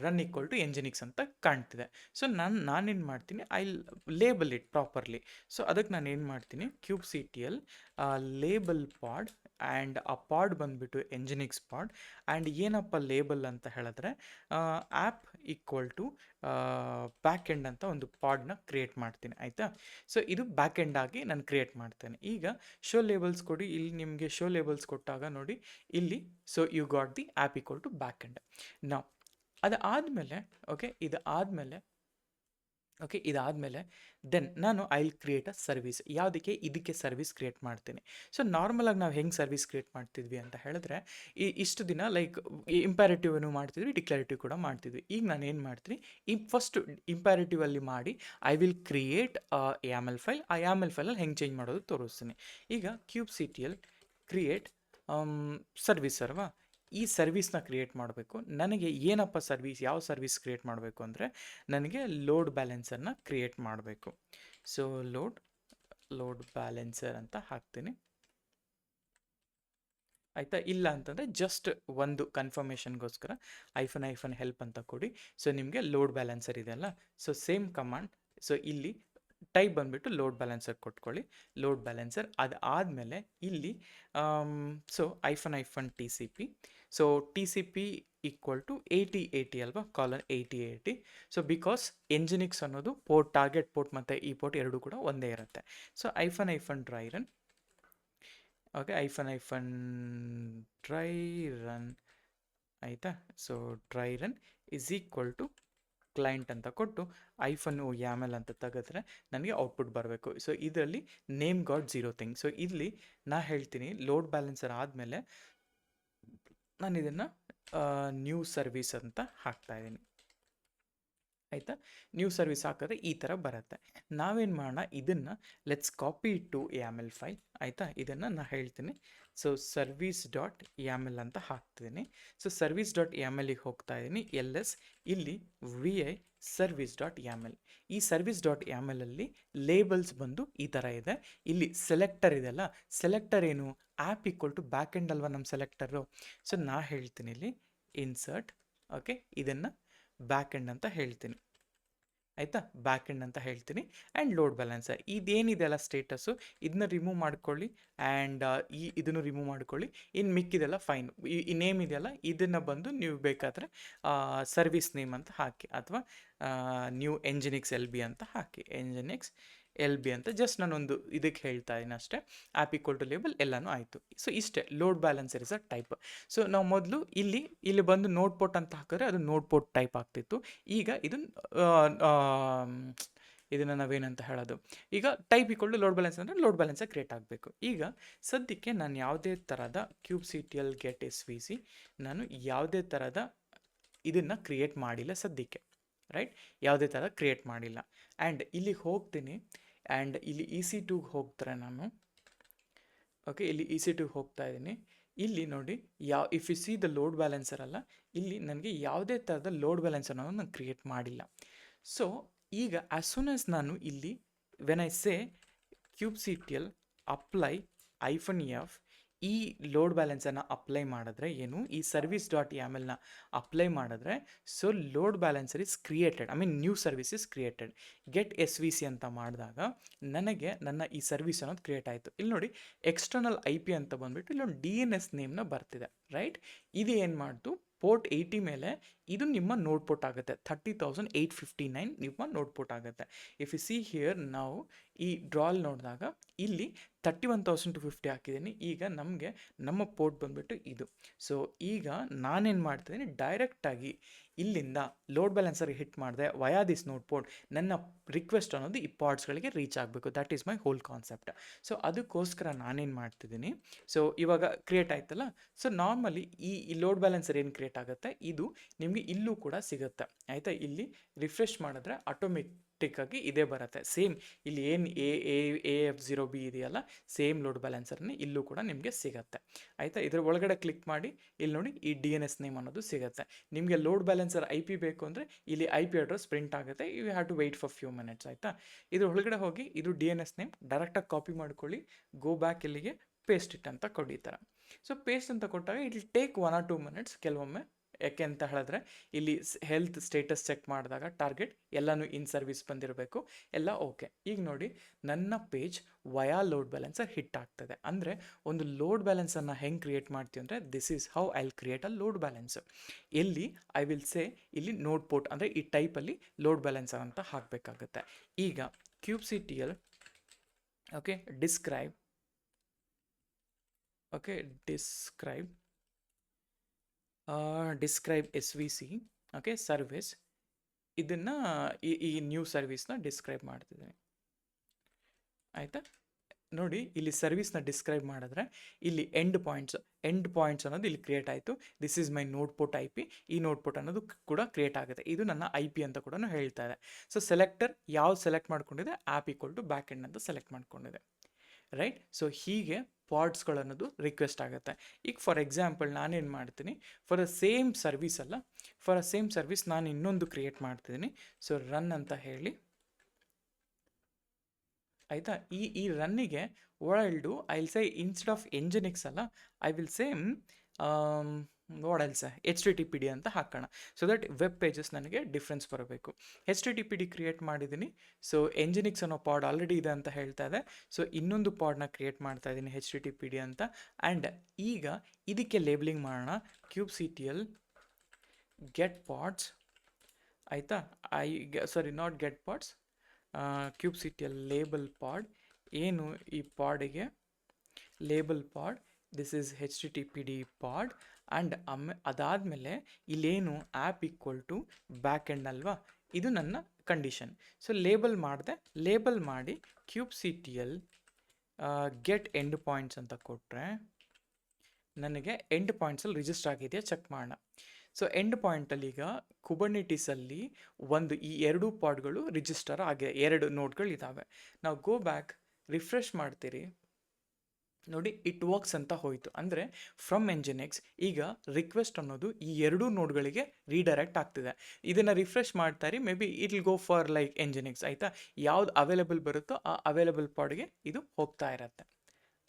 ರನ್ ಈಕ್ವಲ್ ಟು ಎಂಜಿನಿಕ್ಸ್ ಅಂತ ಕಾಣ್ತಿದೆ. ಸೊ ನಾನೇನು ಮಾಡ್ತೀನಿ, I label it properly. So ಅದಕ್ಕೆ ನಾನು ಏನು ಮಾಡ್ತೀನಿ, ಕ್ಯೂಬ್ಸಿಟಿಯಲ್ಲಿ ಲೇಬಲ್ ಪಾಡ್, ಆ್ಯಂಡ್ ಆ ಪಾಡ್ ಬಂದುಬಿಟ್ಟು ಎಂಜಿನಿಕ್ಸ್ ಪಾಡ್. ಆ್ಯಂಡ್ ಏನಪ್ಪ ಲೇಬಲ್ ಅಂತ ಹೇಳಿದ್ರೆ app equal to back end ಅಂತ ಒಂದು ಪಾಡ್ನ ಕ್ರಿಯೇಟ್ ಮಾಡ್ತೀನಿ. ಆಯಿತಾ, ಸೊ ಇದು ಬ್ಯಾಕ್ ಎಂಡ್ ಆಗಿ ನಾನು ಕ್ರಿಯೇಟ್ ಮಾಡ್ತೇನೆ. ಈಗ ಶೋ ಲೇಬಲ್ಸ್ ಕೊಡಿ, ಇಲ್ಲಿ ನಿಮಗೆ ಶೋ ಲೇಬಲ್ಸ್ ಕೊಟ್ಟಾಗ ನೋಡಿ ಇಲ್ಲಿ, so you got the app equal to back end. ನಾವು ಅದಾದಮೇಲೆ ಇದಾದಮೇಲೆ ದೆನ್ ನಾನು I will create a service. ಇದಕ್ಕೆ ಸರ್ವಿಸ್ ಕ್ರಿಯೇಟ್ ಮಾಡ್ತೀನಿ. ಸೊ ನಾರ್ಮಲಾಗಿ ನಾವು ಹೆಂಗೆ ಸರ್ವಿಸ್ ಕ್ರಿಯೇಟ್ ಮಾಡ್ತಿದ್ವಿ ಅಂತ ಹೇಳಿದ್ರೆ, ಇಷ್ಟು ದಿನ ಲೈಕ್ ಇಂಪ್ಯಾರೇಟಿವನ್ನು ಮಾಡ್ತಿದ್ವಿ, ಡಿಕ್ಲರೇಟಿವ್ ಕೂಡ ಮಾಡ್ತಿದ್ವಿ. ಈಗ ನಾನು ಏನು ಮಾಡ್ತೀನಿ, ಫಸ್ಟ್ ಇಂಪ್ಯಾರೇಟಿವಲ್ಲಿ ಮಾಡಿ I will create YAML file. ಆ YAML ಫೈಲಲ್ಲಿ ಹೆಂಗೆ ಚೇಂಜ್ ಮಾಡೋದು ತೋರಿಸ್ತೀನಿ. ಈಗ ಕ್ಯೂಬ್ಸಿಟಿಯಲ್ಲಿ ಕ್ರಿಯೇಟ್ ಸರ್ವಿಸ್ ಅಲ್ವಾ, ಈ ಸರ್ವಿಸ್ನ ಕ್ರಿಯೇಟ್ ಮಾಡಬೇಕು. ನನಗೆ ಏನಪ್ಪ ಸರ್ವಿಸ್, ಯಾವ ಸರ್ವಿಸ್ ಕ್ರಿಯೇಟ್ ಮಾಡಬೇಕು ಅಂದರೆ, ನನಗೆ ಲೋಡ್ ಬ್ಯಾಲೆನ್ಸರ್ನ ಕ್ರಿಯೇಟ್ ಮಾಡಬೇಕು. ಸೊ ಲೋಡ್ ಬ್ಯಾಲೆನ್ಸರ್ ಅಂತ ಹಾಕ್ತೀನಿ. ಆಯಿತಾ, ಇಲ್ಲ ಅಂತಂದರೆ ಜಸ್ಟ್ ಒಂದು ಕನ್ಫರ್ಮೇಷನ್ಗೋಸ್ಕರ ಐಫನ್ ಹೆಲ್ಪ್ ಅಂತ ಕೊಡಿ. ಸೊ ನಿಮಗೆ ಲೋಡ್ ಬ್ಯಾಲೆನ್ಸರ್ ಇದೆಯಲ್ಲ, ಸೊ ಸೇಮ್ ಕಮಾಂಡ್. ಸೊ ಇಲ್ಲಿ ಟೈಪ್ ಬಂದುಬಿಟ್ಟು ಲೋಡ್ ಬ್ಯಾಲೆನ್ಸರ್ ಕೊಟ್ಕೊಳ್ಳಿ, ಲೋಡ್ ಬ್ಯಾಲೆನ್ಸರ್. ಅದಾದಮೇಲೆ ಇಲ್ಲಿ so hyphen T C P. So T C P equal to 8080 ಅಲ್ವಾ, ಕಾಲನ್ 8080. ಸೊ ಬಿಕಾಸ್ ಎಂಜಿನಿಕ್ಸ್ ಅನ್ನೋದು ಪೋರ್ಟ್, ಟಾರ್ಗೆಟ್ ಪೋರ್ಟ್ ಮತ್ತು ಈ ಪೋರ್ಟ್ ಎರಡೂ ಕೂಡ ಒಂದೇ ಇರುತ್ತೆ. So hyphen dry run, okay, hyphen dry run. ಆಯಿತಾ, so dry run is equal to client ಅಂತ ಕೊಟ್ಟು YAML ಅಂತ ತೆಗೆದ್ರೆ ನನಗೆ ಔಟ್ಪುಟ್ ಬರಬೇಕು. ಸೊ ಇದರಲ್ಲಿ ನೇಮ್ ಗಾಟ್ 0 ಥಿಂಗ್. ಸೊ ಇಲ್ಲಿ ನಾ ಹೇಳ್ತೀನಿ ಲೋಡ್ ಬ್ಯಾಲೆನ್ಸರ್ ಆದಮೇಲೆ ನಾನು ಇದನ್ನು ನ್ಯೂ ಸರ್ವಿಸ್ ಅಂತ ಹಾಕ್ತಾ ಇದ್ದೀನಿ. ಆಯಿತಾ, ನ್ಯೂ ಸರ್ವಿಸ್ ಹಾಕಿದ್ರೆ ಈ ಥರ ಬರುತ್ತೆ. ನಾವೇನು ಮಾಡೋಣ, ಇದನ್ನು let's copy to YAML file. ಆಯಿತಾ, ಇದನ್ನು ನಾನು ಹೇಳ್ತೀನಿ. ಸೊ service.yaml ಅಂತ ಹಾಕ್ತಿದ್ದೀನಿ. ಸೊ service.yamlಗೆ ಹೋಗ್ತಾ ಇದ್ದೀನಿ. ಇಲ್ಲಿ VI service.yaml. ಈ service.yamlಲ್ಲಿ ಲೇಬಲ್ಸ್ ಬಂದು ಈ ಥರ ಇದೆ. ಇಲ್ಲಿ ಸೆಲೆಕ್ಟರ್ ಇದೆಲ್ಲ, ಸೆಲೆಕ್ಟರ್ ಏನು, app equal to back end ಅಲ್ವಾ ನಮ್ಮ ಸೆಲೆಕ್ಟರು. ಸೊ ನಾ ಹೇಳ್ತೀನಿ ಇಲ್ಲಿ ಇನ್ಸರ್ಟ್, ಓಕೆ, ಇದನ್ನು ಬ್ಯಾಕ್ ಎಂಡ್ ಅಂತ ಹೇಳ್ತೀನಿ. ಆಯಿತಾ, ಬ್ಯಾಕ್ ಎಂಡ್ ಅಂತ ಹೇಳ್ತೀನಿ. ಆ್ಯಂಡ್ ಲೋಡ್ ಬ್ಯಾಲೆನ್ಸರ್ ಇದೇನಿದೆಲ್ಲ ಸ್ಟೇಟಸ್ಸು, ಇದನ್ನ ರಿಮೂವ್ ಮಾಡ್ಕೊಳ್ಳಿ. ಆ್ಯಂಡ್ ಇದನ್ನು ರಿಮೂವ್ ಮಾಡ್ಕೊಳ್ಳಿ. ಇನ್ನು ಮಿಕ್ಕಿದೆಲ್ಲ ಫೈನ್. ಈ ನೇಮ್ ಇದೆಯಲ್ಲ, ಇದನ್ನು ಬಂದು ನೀವು ಬೇಕಾದರೆ ಸರ್ವಿಸ್ ನೇಮ್ ಅಂತ ಹಾಕಿ, ಅಥವಾ ನ್ಯೂ ಎಂಜಿನಿಕ್ಸ್ LB ಅಂತ ಹಾಕಿ, ಎಂಜಿನಿಕ್ಸ್ LB ಅಂತ ಜಸ್ಟ್ ನಾನೊಂದು ಇದಕ್ಕೆ ಹೇಳ್ತಾ ಇದ್ದೀನಿ ಅಷ್ಟೇ. ಆ್ಯಪ್ ಈಕ್ವಲ್ ಟು ಲೇಬಲ್ ಎಲ್ಲನೂ ಆಯಿತು. ಸೊ ಇಷ್ಟೇ, load balancer is a type. So ನಾವು ಮೊದಲು ಇಲ್ಲಿ ಬಂದು ನೋಡ್ ಪೋರ್ಟ್ ಅಂತ ಹಾಕಿದ್ರೆ ಅದು ನೋಡ್ ಪೋರ್ಟ್ ಟೈಪ್ ಆಗ್ತಿತ್ತು. ಈಗ ಇದನ್ನು ನಾವೇನಂತ ಹೇಳೋದು, ಈಗ type equal to load balance ಅಂದರೆ ಲೋಡ್ ಬ್ಯಾಲೆನ್ಸರ್ ಕ್ರಿಯೇಟ್ ಆಗಬೇಕು. ಈಗ ಸದ್ಯಕ್ಕೆ ನಾನು ಯಾವುದೇ ಥರದ ಕ್ಯೂಬ್ಸಿಟಿಯಲ್ಲಿ ಗೆಟ್ SVC ನಾನು ಯಾವುದೇ ಥರದ ಇದನ್ನು ಕ್ರಿಯೇಟ್ ಮಾಡಿಲ್ಲ ಸದ್ಯಕ್ಕೆ, ರೈಟ್, ಯಾವುದೇ ಥರ ಕ್ರಿಯೇಟ್ ಮಾಡಿಲ್ಲ. ಆ್ಯಂಡ್ ಇಲ್ಲಿ ಹೋಗ್ತೀನಿ, ಆ್ಯಂಡ್ ಇಲ್ಲಿ EC2ಗೆ ಹೋಗ್ತಾರೆ ನಾನು. ಓಕೆ, ಇಲ್ಲಿ EC2ಗೆ ಹೋಗ್ತಾ ಇದ್ದೀನಿ. ಇಲ್ಲಿ ನೋಡಿ, if you see the load balancer ಅಲ್ಲ, ಇಲ್ಲಿ ನನಗೆ ಯಾವುದೇ ಥರದ ಲೋಡ್ ಬ್ಯಾಲೆನ್ಸರ್ ನಾನು ಕ್ರಿಯೇಟ್ ಮಾಡಿಲ್ಲ. ಸೊ ಈಗ ಆ್ಯಸ್ ಸೂನ್ ಆಸ್ ನಾನು ಇಲ್ಲಿ ವೆನ್ ಐ ಸೇ ಕ್ಯೂಬ್ಸಿಟಿಯಲ್ಲಿ ಅಪ್ಲೈ -F ಈ ಲೋಡ್ ಬ್ಯಾಲೆನ್ಸನ್ನು ಅಪ್ಲೈ ಮಾಡಿದ್ರೆ ಏನು, ಈ ಸರ್ವಿಸ್ ಡಾಟ್ YAMLನ ಅಪ್ಲೈ ಮಾಡಿದ್ರೆ so load balancer is created, I mean new service is created. Get SVC ಅಂತ ಮಾಡಿದಾಗ ನನಗೆ ನನ್ನ ಈ ಸರ್ವಿಸ್ ಅನ್ನೋದು ಕ್ರಿಯೇಟ್ ಆಯಿತು. ಇಲ್ಲಿ ನೋಡಿ ಎಕ್ಸ್ಟರ್ನಲ್ IP ಅಂತ ಬಂದುಬಿಟ್ಟು ಇಲ್ಲೊಂದು DNS ನೇಮ್ನ ಬರ್ತಿದೆ, ರೈಟ್. ಇದು ಏನು ಮಾಡ್ತು, ಪೋರ್ಟ್ 80 ಮೇಲೆ ಇದು ನಿಮ್ಮ ನೋಡ್ ಪೋರ್ಟ್ ಆಗುತ್ತೆ. 30,859 ನಿಮ್ಮ ನೋಡ್ ಪೋರ್ಟ್ ಆಗುತ್ತೆ. ಇಫ್ ಯು ಸಿ ಹಿಯರ್ ನಾವು ಈ ಡ್ರಾಲ್ ನೋಡಿದಾಗ ಇಲ್ಲಿ 31,250 ಹಾಕಿದ್ದೀನಿ. ಈಗ ನಮಗೆ ನಮ್ಮ ಪೋರ್ಟ್ ಬಂದುಬಿಟ್ಟು ಇದು. ಸೊ ಈಗ ನಾನೇನು ಮಾಡ್ತಿದ್ದೀನಿ, ಡೈರೆಕ್ಟಾಗಿ ಇಲ್ಲಿಂದ ಲೋಡ್ ಬ್ಯಾಲೆನ್ಸರ್ ಹಿಟ್ ಮಾಡಿದೆ ವಯಾ ದಿಸ್ ನೋಡ್ ಪೋರ್ಟ್, ನನ್ನ ರಿಕ್ವೆಸ್ಟ್ ಅನ್ನೋದು ಈ ಪಾರ್ಟ್ಸ್ಗಳಿಗೆ ರೀಚ್ ಆಗಬೇಕು. That is my whole concept. So ಅದಕ್ಕೋಸ್ಕರ ನಾನೇನು ಮಾಡ್ತಿದ್ದೀನಿ, ಸೊ ಇವಾಗ ಕ್ರಿಯೇಟ್ ಆಯ್ತಲ್ಲ, ಸೊ ನಾರ್ಮಲಿ ಈ ಲೋಡ್ ಬ್ಯಾಲೆನ್ಸರ್ ಏನು ಕ್ರಿಯೇಟ್ ಆಗುತ್ತೆ ಇದು ನಿಮಗೆ ಇಲ್ಲೂ ಕೂಡ ಸಿಗುತ್ತೆ, ಆಯಿತಾ. ಇಲ್ಲಿ ರಿಫ್ರೆಶ್ ಮಾಡಿದ್ರೆ ಆಟೋಮೆಟಿಕ್ಕಾಗಿ ಇದೇ ಬರುತ್ತೆ. ಸೇಮ್ ಇಲ್ಲಿ ಏನು AF0B ಇದೆಯಲ್ಲ, ಸೇಮ್ ಲೋಡ್ ಬ್ಯಾಲೆನ್ಸರ್ನೇ ಇಲ್ಲೂ ಕೂಡ ನಿಮಗೆ ಸಿಗುತ್ತೆ, ಆಯಿತಾ. ಇದ್ರ ಒಳಗಡೆ ಕ್ಲಿಕ್ ಮಾಡಿ ಇಲ್ಲಿ ನೋಡಿ ಈ DNS ನೇಮ್ ಅನ್ನೋದು ಸಿಗುತ್ತೆ. ನಿಮಗೆ ಲೋಡ್ ಬ್ಯಾಲೆನ್ಸರ್ IP ಬೇಕು ಅಂದರೆ ಇಲ್ಲಿ IP ಅಡ್ರೆಸ್ ಪ್ರಿಂಟ್ ಆಗುತ್ತೆ. You have to wait for few minutes, ಆಯಿತಾ. ಇದ್ರ ಒಳಗಡೆ ಹೋಗಿ ಇದು DNS ನೇಮ್ ಡೈರೆಕ್ಟಾಗಿ ಕಾಪಿ ಮಾಡ್ಕೊಳ್ಳಿ, ಗೋ ಬ್ಯಾಕ್ ಇಲ್ಲಿಗೆ ಪೇಸ್ಟ್ ಇಟ್ ಅಂತ ಕೊಡಿ ಈ ಥರ. ಸೊ ಪೇಸ್ಟ್ ಅಂತ ಕೊಟ್ಟಾಗ it will take 1 or 2 minutes ಕೆಲವೊಮ್ಮೆ. ಯಾಕೆ ಅಂತ ಹೇಳಿದ್ರೆ ಇಲ್ಲಿ ಹೆಲ್ತ್ ಸ್ಟೇಟಸ್ ಚೆಕ್ ಮಾಡಿದಾಗ ಟಾರ್ಗೆಟ್ ಎಲ್ಲನೂ ಇನ್ ಸರ್ವಿಸ್ ಬಂದಿರಬೇಕು, ಎಲ್ಲ ಓಕೆ. ಈಗ ನೋಡಿ ನನ್ನ page via load balancer hit ಆಗ್ತದೆ. ಅಂದರೆ ಒಂದು ಲೋಡ್ ಬ್ಯಾಲೆನ್ಸನ್ನು ಹೆಂಗೆ ಕ್ರಿಯೇಟ್ ಮಾಡ್ತೀವಿ ಅಂದರೆ this is how I will create a load balancer. ಎಲ್ಲಿ ಐ ವಿಲ್ ಸೇ ಇಲ್ಲಿ ನೋಡ್ ಪೋರ್ಟ್ ಅಂದರೆ ಈ ಟೈಪಲ್ಲಿ ಲೋಡ್ ಬ್ಯಾಲೆನ್ಸರ್ ಅಂತ ಹಾಕಬೇಕಾಗುತ್ತೆ. ಈಗ kubectl okay describe describe SVC okay service, ಇದನ್ನು ಈ ನ್ಯೂ ಸರ್ವಿಸ್ನ ಡಿಸ್ಕ್ರೈಬ್ ಮಾಡ್ತಿದ್ದೀನಿ, ಆಯಿತಾ. ನೋಡಿ ಇಲ್ಲಿ ಸರ್ವಿಸ್ನ ಡಿಸ್ಕ್ರೈಬ್ ಮಾಡಿದ್ರೆ ಇಲ್ಲಿ ಎಂಡ್ ಪಾಯಿಂಟ್ಸ್ ಅನ್ನೋದು ಇಲ್ಲಿ ಕ್ರಿಯೇಟ್ ಆಯಿತು. ದಿಸ್ ಈಸ್ ಮೈ ನೋಡ್ ಪೋರ್ಟ್ IP. ಈ ನೋಡ್ ಪೋರ್ಟ್ ಅನ್ನೋದು ಕೂಡ ಕ್ರಿಯೇಟ್ ಆಗುತ್ತೆ. ಇದು ನನ್ನ IP ಅಂತ ಕೂಡ ಹೇಳ್ತಾ ಇದೆ. ಸೊ ಸೆಲೆಕ್ಟರ್ ಯಾವ್ದು ಸೆಲೆಕ್ಟ್ ಮಾಡ್ಕೊಂಡಿದೆ, app equal to back end ಅಂತ ಸೆಲೆಕ್ಟ್ ಮಾಡ್ಕೊಂಡಿದೆ, ರೈಟ್. ಸೊ ಹೀಗೆ ಪಾರ್ಟ್ಸ್ಗಳನ್ನೋದು ರಿಕ್ವೆಸ್ಟ್ ಆಗುತ್ತೆ. ಈಗ ಫಾರ್ ಎಕ್ಸಾಂಪಲ್ ನಾನೇನು ಮಾಡ್ತೀನಿ, ಫಾರ್ ದ ಸೇಮ್ ಸರ್ವಿಸ್ ಅಲ್ಲ, ಫಾರ್ ಅ ಸೇಮ್ ಸರ್ವಿಸ್ ನಾನು ಇನ್ನೊಂದು ಕ್ರಿಯೇಟ್ ಮಾಡ್ತಿದ್ದೀನಿ. ಸೊ ರನ್ ಅಂತ ಹೇಳಿ, ಆಯಿತಾ. ಈ ರನ್ನಿಗೆ world I will say instead of Nginx ಅಲ್ಲ, I will say what else HTTPD ಅಂತ ಹಾಕೋಣ. ಸೊ ದಟ್ ವೆಬ್ ಪೇಜಸ್ ನನಗೆ ಡಿಫ್ರೆನ್ಸ್ ಬರಬೇಕು. HTTPD ಕ್ರಿಯೇಟ್ ಮಾಡಿದ್ದೀನಿ. ಸೊ Nginx ಅನ್ನೋ ಪಾಡ್ ಆಲ್ರೆಡಿ ಇದೆ ಅಂತ ಹೇಳ್ತಾ ಇದೆ. ಸೊ ಇನ್ನೊಂದು ಪಾಡ್ನ ಕ್ರಿಯೇಟ್ ಮಾಡ್ತಾ ಇದ್ದೀನಿ HTTPD ಅಂತ. ಆ್ಯಂಡ್ ಈಗ ಇದಕ್ಕೆ ಲೇಬಲಿಂಗ್ ಮಾಡೋಣ, kubectl ಗೆಟ್ ಪಾಡ್ಸ್, ಆಯಿತಾ. Not get pods, kubectl label pod. ಏನು ಈ ಪಾಡಿಗೆ label pod, this is HTTPD pod. And ಅದಾದಮೇಲೆ ಇಲ್ಲೇನು app equal to back end ಅಲ್ವಾ, ಇದು ನನ್ನ ಕಂಡೀಷನ್. ಸೊ ಲೇಬಲ್ ಮಾಡಿದೆ, ಲೇಬಲ್ ಮಾಡಿ kubectl ಗೆಟ್ ಎಂಡ್ ಪಾಯಿಂಟ್ಸ್ ಅಂತ ಕೊಟ್ಟರೆ ನನಗೆ ಎಂಡ್ ಪಾಯಿಂಟ್ಸಲ್ಲಿ ರಿಜಿಸ್ಟರ್ ಆಗಿದೆಯಾ ಚೆಕ್ ಮಾಡೋಣ. ಸೊ ಎಂಡ್ ಪಾಯಿಂಟಲ್ಲಿ ಈಗ ಕುಬರ್ನೆಟಿಸಲ್ಲಿ ಈ ಎರಡು ಪಾಡ್ಗಳು ರಿಜಿಸ್ಟರ್ ಆಗಿದೆ, 2 ನೋಡ್ಗಳು ಇದ್ದಾವೆ. ನಾವು ಗೋ ಬ್ಯಾಕ್ ರಿಫ್ರೆಶ್ ಮಾಡ್ತೀರಿ, ನೋಡಿ ಇಟ್ ವರ್ಕ್ಸ್ ಅಂತ ಹೋಯಿತು. ಅಂದರೆ ಫ್ರಮ್ Nginx ಈಗ ರಿಕ್ವೆಸ್ಟ್ ಅನ್ನೋದು ಈ 2 ನೋಡ್ಗಳಿಗೆ ರೀಡೈರೆಕ್ಟ್ ಆಗ್ತಿದೆ. ಇದನ್ನು ರಿಫ್ರೆಶ್ ಮಾಡ್ತಾರೆ, may be it will go for like Nginx, ಆಯಿತಾ. ಯಾವ್ದು ಅವೈಲೇಬಲ್ ಬರುತ್ತೋ ಆ ಅವೈಲೇಬಲ್ ಪಾಡ್ಗೆ ಇದು ಹೋಗ್ತಾ ಇರತ್ತೆ,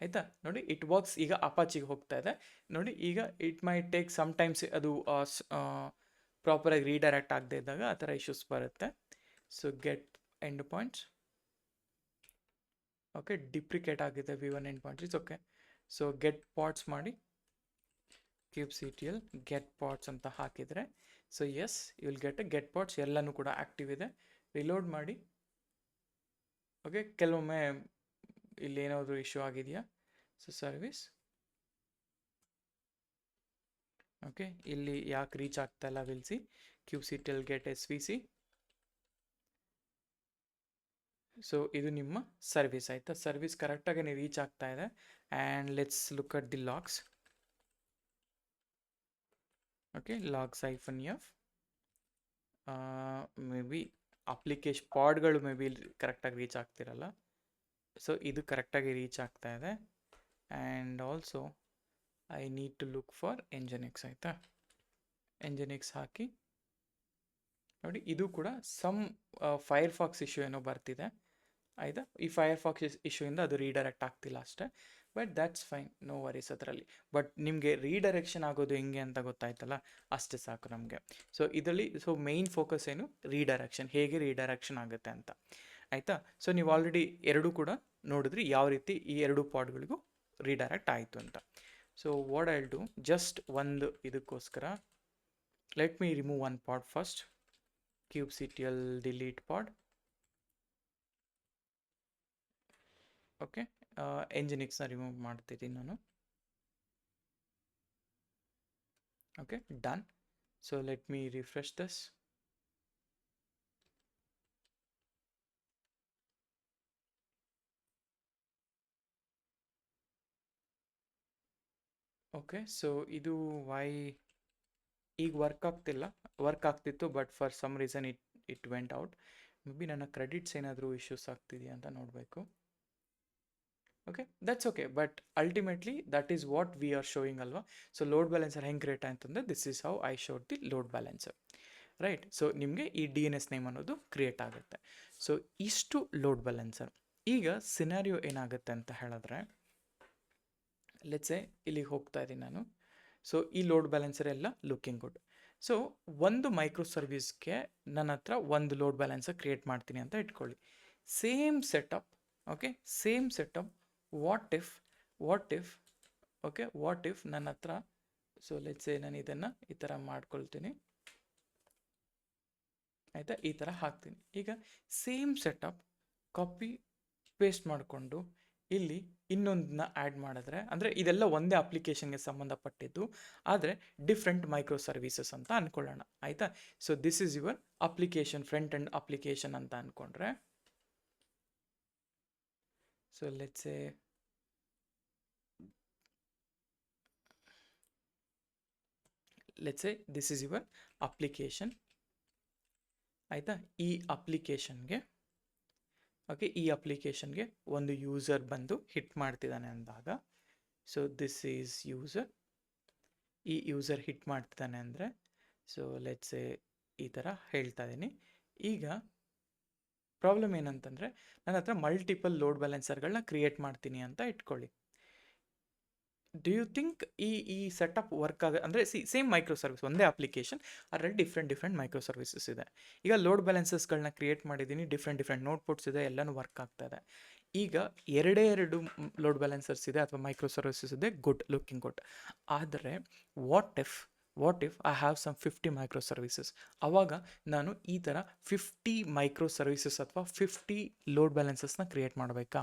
ಆಯಿತಾ. ನೋಡಿ ಇಟ್ ವರ್ಕ್ಸ್. ಈಗ ಅಪಾಚಿಗೆ ಹೋಗ್ತಾ ಇದೆ ನೋಡಿ. ಈಗ ಇಟ್ ಮೈ ಟೇಕ್ ಸಮ್ಟೈಮ್ಸ್ ಅದು ಪ್ರಾಪರಾಗಿ ರೀಡೈರೆಕ್ಟ್ ಆಗದೆ ಇದ್ದಾಗ ಆ ಥರ ಇಶ್ಯೂಸ್ ಬರುತ್ತೆ. So get end points, okay deprecate ಆಗಿದೆ V1 end points, okay. So get pods ಮಾಡಿ kubectl ಗೆಟ್ ಪಾಡ್ಸ್ ಅಂತ ಹಾಕಿದರೆ so yes you will get pods, ಎಲ್ಲನೂ ಕೂಡ ಆ್ಯಕ್ಟಿವ್ ಇದೆ. ರಿಲೋಡ್ ಮಾಡಿ, ಓಕೆ. ಕೆಲವೊಮ್ಮೆ ಇಲ್ಲಿ ಏನಾದರೂ ಇಶ್ಯೂ ಆಗಿದೆಯಾ, ಸೊ ಸರ್ವಿಸ್, ಓಕೆ. ಇಲ್ಲಿ ಯಾಕೆ ರೀಚ್ ಆಗ್ತಾ ಇಲ್ಲ will see kubectl get SVC. So ಇದು ನಿಮ್ಮ ಸರ್ವಿಸ್, ಆಯಿತಾ. ಸರ್ವಿಸ್ ಕರೆಕ್ಟಾಗಿ ರೀಚ್ ಆಗ್ತಾ ಇದೆ. And let's look at the logs, okay. Logs -f maybe application ಪಾಡ್ಗಳು ಮೇ ಬಿ ಕರೆಕ್ಟಾಗಿ ರೀಚ್ ಆಗ್ತಿರಲ್ಲ. ಸೊ ಇದು ಕರೆಕ್ಟಾಗಿ ರೀಚ್ ಆಗ್ತಾ ಇದೆ. And also I need to look for Nginx, ಆಯಿತಾ. Nginx ಹಾಕಿ ನೋಡಿ, ಇದು ಕೂಡ ಸಮ್ ಫೈರ್ಫಾಕ್ಸ್ ಇಶ್ಯೂ ಏನೋ ಬರ್ತಿದೆ, ಆಯಿತಾ. ಈ ಫೈರ್ಫಾಕ್ಸ್ ಇಶ್ಯೂಯಿಂದ ಅದು ರೀಡೈರೆಕ್ಟ್ ಆಗ್ತಿಲ್ಲ ಅಷ್ಟೇ. But that's fine, no worries ಅದರಲ್ಲಿ. ಬಟ್ ನಿಮಗೆ ರೀಡೈರೆಕ್ಷನ್ ಆಗೋದು ಹೆಂಗೆ ಅಂತ ಗೊತ್ತಾಯ್ತಲ್ಲ, ಅಷ್ಟೇ ಸಾಕು ನಮಗೆ. ಸೊ ಇದರಲ್ಲಿ ಮೇಯ್ನ್ ಫೋಕಸ್ ಏನು, ರೀಡೈರೆಕ್ಷನ್, ಹೇಗೆ ರೀಡೈರೆಕ್ಷನ್ ಆಗುತ್ತೆ ಅಂತ, ಆಯಿತಾ. ಸೊ ನೀವು ಆಲ್ರೆಡಿ ಎರಡೂ ಕೂಡ ನೋಡಿದ್ರಿ ಯಾವ ರೀತಿ ಈ ಎರಡು ಪಾಡ್ಗಳಿಗೂ ರೀಡೈರೆಕ್ಟ್ ಆಯಿತು ಅಂತ. So what I will do, just ಒಂದು ಇದಕ್ಕೋಸ್ಕರ let me remove one pod first, kubectl delete pod. Okay, ಎಂಜಿನಿಕ್ಸ್ನ ರಿಮೂವ್ ಮಾಡ್ತಿದ್ದೀನಿ ನಾನು. Okay, done. So let me refresh this. Okay, so ಇದು ವೈ ಈಗ ವರ್ಕ್ ಆಗ್ತಿತ್ತು, but for some reason it went out. Maybe ನನ್ನ credits ಏನಾದರೂ issues ಆಗ್ತಿದೆಯಾ ಅಂತ ನೋಡಬೇಕು. Okay, that's okay, but ultimately that is what we are showing ಅಲ್ವಾ. So load balancer ಹೆಂಗೆ ಕ್ರಿಯೇಟ್ ಅಂತಂದರೆ this is how I showed the load balancer, right. So ನಿಮಗೆ ಈ DNS ನೇಮ್ ಅನ್ನೋದು ಕ್ರಿಯೇಟ್ ಆಗುತ್ತೆ. ಸೊ ಇಷ್ಟು ಲೋಡ್ ಬ್ಯಾಲೆನ್ಸರ್. ಈಗ scenario ಏನಾಗುತ್ತೆ ಅಂತ ಹೇಳಿದ್ರೆ, ಲೆಟ್ಸೆ ಇಲ್ಲಿಗೆ ಹೋಗ್ತಾ ಇದ್ದೀನಿ ನಾನು. ಸೊ ಈ ಲೋಡ್ ಬ್ಯಾಲೆನ್ಸರ್ ಎಲ್ಲ ಲುಕಿಂಗ್ ಗುಡ್. ಸೊ ಒಂದು ಮೈಕ್ರೋ ಸರ್ವಿಸ್ಗೆ ನನ್ನ ಹತ್ರ ಒಂದು ಲೋಡ್ ಬ್ಯಾಲೆನ್ಸರ್ ಕ್ರಿಯೇಟ್ ಮಾಡ್ತೀನಿ ಅಂತ ಇಟ್ಕೊಳ್ಳಿ. Same setup, okay, same setup. What if okay, what if ನನ್ನ ಹತ್ರ, ಸೊ ಲೆಟ್ಸೆ ನಾನು ಇದನ್ನು ಈ ಥರ ಮಾಡ್ಕೊಳ್ತೀನಿ, ಆಯಿತಾ, ಈ ಥರ ಹಾಕ್ತೀನಿ. ಈಗ ಸೇಮ್ ಸೆಟಪ್ ಕಾಪಿ ಪೇಸ್ಟ್ ಮಾಡಿಕೊಂಡು ಇಲ್ಲಿ ಇನ್ನೊಂದನ್ನ ಆ್ಯಡ್ ಮಾಡಿದ್ರೆ, ಅಂದರೆ ಇದೆಲ್ಲ ಒಂದೇ ಅಪ್ಲಿಕೇಶನ್ಗೆ ಸಂಬಂಧಪಟ್ಟಿದ್ದು, ಆದರೆ ಡಿಫ್ರೆಂಟ್ ಮೈಕ್ರೋ ಸರ್ವೀಸಸ್ ಅಂತ ಅಂದ್ಕೊಳ್ಳೋಣ, ಆಯಿತಾ. So this is your application, front end application ಅಂತ ಅಂದ್ಕೊಂಡ್ರೆ, so let's say this is your application, ಆಯಿತಾ. ಈ ಅಪ್ಲಿಕೇಶನ್ಗೆ, ಓಕೆ, ಈ ಅಪ್ಲಿಕೇಶನ್ಗೆ ಒಂದು ಯೂಸರ್ ಬಂದು ಹಿಟ್ ಮಾಡ್ತಿದ್ದಾನೆ ಅಂದಾಗ, ಸೊ ದಿಸ್ ಈಸ್ ಯೂಸರ್. ಈ ಯೂಸರ್ ಹಿಟ್ ಮಾಡ್ತಿದ್ದಾನೆ ಅಂದರೆ, ಸೊ ಲೆಟ್ಸೆ ಈ ಥರ ಹೇಳ್ತಾ ಇದ್ದೀನಿ. ಈಗ ಪ್ರಾಬ್ಲಮ್ ಏನಂತಂದರೆ, ನನ್ನ ಹತ್ರ ಮಲ್ಟಿಪಲ್ ಲೋಡ್ ಬ್ಯಾಲೆನ್ಸರ್ಗಳನ್ನ ಕ್ರಿಯೇಟ್ ಮಾಡ್ತೀನಿ ಅಂತ ಇಟ್ಕೊಳ್ಳಿ. ಡು ಯು ಥಿಂಕ್ ಈ ಸೆಟಪ್ ವರ್ಕ್ ಅಂದರೆ ಸೇಮ್ ಮೈಕ್ರೋ ಸರ್ವಿಸ್, ಒಂದೇ ಅಪ್ಲಿಕೇಶನ್, ಅದರಲ್ಲಿ ಡಿಫ್ರೆಂಟ್ ಮೈಕ್ರೋ ಸರ್ವಿಸಸ್ ಇದೆ. ಈಗ ಲೋಡ್ ಬ್ಯಾಲೆನ್ಸಸ್ಗಳನ್ನ ಕ್ರಿಯೇಟ್ ಮಾಡಿದ್ದೀನಿ, ಡಿಫ್ರೆಂಟ್ ನೋಟ್ ಪೋರ್ಟ್ಸ್ ಇದೆ, ಎಲ್ಲನೂ ವರ್ಕ್ ಆಗ್ತಾ ಇದೆ. ಈಗ ಎರಡು ಲೋಡ್ ಬ್ಯಾಲೆನ್ಸರ್ಸ್ ಇದೆ ಅಥವಾ ಮೈಕ್ರೋ ಸರ್ವಿಸಸ್ ಇದೆ, ಗುಡ್, ಲುಕಿಂಗ್ ಗುಡ್. ಆದರೆ what if I have some 50 micro services, ಆವಾಗ ನಾನು ಈ ಥರ 50 ಮೈಕ್ರೋ ಸರ್ವಿಸಸ್ ಅಥವಾ 50 ಲೋಡ್ ಬ್ಯಾಲೆನ್ಸಸ್ನ ಕ್ರಿಯೇಟ್ ಮಾಡಬೇಕಾ?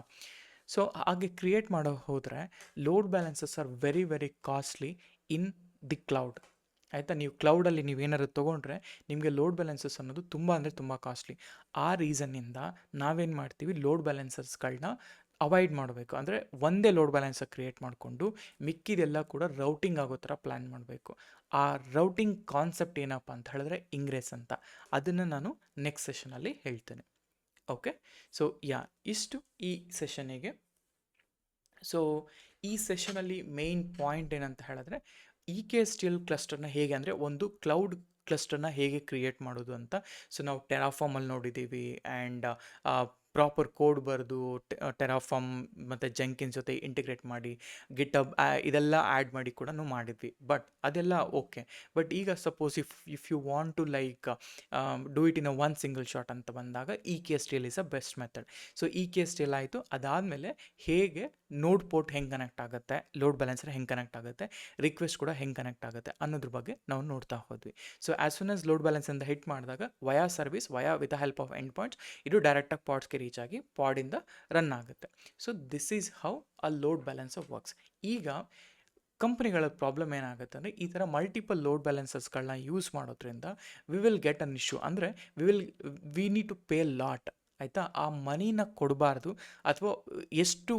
ಸೊ ಹಾಗೆ ಕ್ರಿಯೇಟ್ ಮಾಡೋ ಹೋದರೆ load balances are very costly in the cloud, ಆಯಿತಾ. ನೀವು ಕ್ಲೌಡಲ್ಲಿ ನೀವೇನಾದ್ರು ತೊಗೊಂಡ್ರೆ ನಿಮಗೆ ಲೋಡ್ ಬ್ಯಾಲೆನ್ಸಸ್ ಅನ್ನೋದು ತುಂಬ ಕಾಸ್ಟ್ಲಿ. ಆ ರೀಸನ್ನಿಂದ ನಾವೇನು ಮಾಡ್ತೀವಿ, ಲೋಡ್ ಬ್ಯಾಲೆನ್ಸರ್ಸ್ಗಳನ್ನ ಅವಾಯ್ಡ್ ಮಾಡಬೇಕು. ಅಂದರೆ ಒಂದೇ ಲೋಡ್ ಬ್ಯಾಲೆನ್ಸರ್ ಕ್ರಿಯೇಟ್ ಮಾಡಿಕೊಂಡು ಮಿಕ್ಕಿದೆಲ್ಲ ಕೂಡ ರೌಟಿಂಗ್ ಆಗೋ ಥರ ಪ್ಲ್ಯಾನ್ ಮಾಡಬೇಕು. ಆ ರೌಟಿಂಗ್ ಕಾನ್ಸೆಪ್ಟ್ ಏನಪ್ಪ ಅಂತ ಹೇಳಿದ್ರೆ ಇಂಗ್ರೆಸ್ ಅಂತ, ಅದನ್ನು ನಾನು ನೆಕ್ಸ್ಟ್ ಸೆಷನಲ್ಲಿ ಹೇಳ್ತೇನೆ. ಓಕೆ, ಸೊ ಇಷ್ಟು ಈ ಸೆಷನಿಗೆ. ಸೊ ಈ ಸೆಷನಲ್ಲಿ ಮೇಯ್ನ್ ಪಾಯಿಂಟ್ ಏನಂತ ಹೇಳಿದ್ರೆ, EKSTL ಕ್ಲಸ್ಟರ್ನ ಹೇಗೆ, ಅಂದರೆ ಒಂದು ಕ್ಲೌಡ್ ಕ್ಲಸ್ಟರ್ನ ಹೇಗೆ ಕ್ರಿಯೇಟ್ ಮಾಡೋದು ಅಂತ. ಸೊ ನಾವು ಟೆರಾಫಾರ್ಮಲ್ಲಿ ನೋಡಿದ್ದೀವಿ, ಆ್ಯಂಡ್ ಪ್ರಾಪರ್ ಕೋಡ್ ಬರೆದು ಟೆರಾಫಾರ್ಮ್ ಮತ್ತು ಜೆಂಕಿನ್ಸ್ ಜೊತೆ ಇಂಟಿಗ್ರೇಟ್ ಮಾಡಿ ಗಿಟಬ್ ಇದೆಲ್ಲ ಆ್ಯಡ್ ಮಾಡಿ ಕೂಡ ಮಾಡಿದ್ವಿ. ಬಟ್ ಅದೆಲ್ಲ ಓಕೆ. ಬಟ್ ಈಗ suppose if you want to like do it in one single shot ಅಂತ ಬಂದಾಗ EKSTL is a best method. So EKSTL ಆಯಿತು. ಅದಾದಮೇಲೆ ಹೇಗೆ ನೋಡ್ ಪೋರ್ಟ್ ಹೆಂಗೆ ಕನೆಕ್ಟ್ ಆಗುತ್ತೆ, ಲೋಡ್ ಬ್ಯಾಲೆನ್ಸರ್ ಹೆಂಗೆ ಕನೆಕ್ಟ್ ಆಗುತ್ತೆ, ರಿಕ್ವೆಸ್ಟ್ ಕೂಡ ಹೆಂಗೆ ಕನೆಕ್ಟ್ ಆಗುತ್ತೆ ಅನ್ನೋದ್ರ ಬಗ್ಗೆ ನಾವು ನೋಡ್ತಾ ಹೋದ್ವಿ. So as soon as load ಬ್ಯಾಲೆನ್ಸಿಂದ ಹಿಟ್ ಮಾಡಿದಾಗ via service, with the help of end points, ಇದು ಡೈರೆಕ್ಟಾಗಿ ಪಾಡ್ಸ್ಗೆ ರೀಚ್ ಆಗಿ ಪಾಡಿಂದ ರನ್ ಆಗುತ್ತೆ. So this is how a load balancer works. ಈಗ ಕಂಪ್ನಿಗಳ ಪ್ರಾಬ್ಲಮ್ ಏನಾಗುತ್ತೆ ಅಂದರೆ, ಈ ಥರ ಮಲ್ಟಿಪಲ್ ಲೋಡ್ ಬ್ಯಾಲೆನ್ಸಸ್ಗಳನ್ನ ಯೂಸ್ ಮಾಡೋದ್ರಿಂದ we will get an issue. ಅಂದರೆ we need to pay lot, ಆಯಿತಾ. ಆ ಮನಿನ ಕೊಡಬಾರ್ದು, ಅಥವಾ ಎಷ್ಟು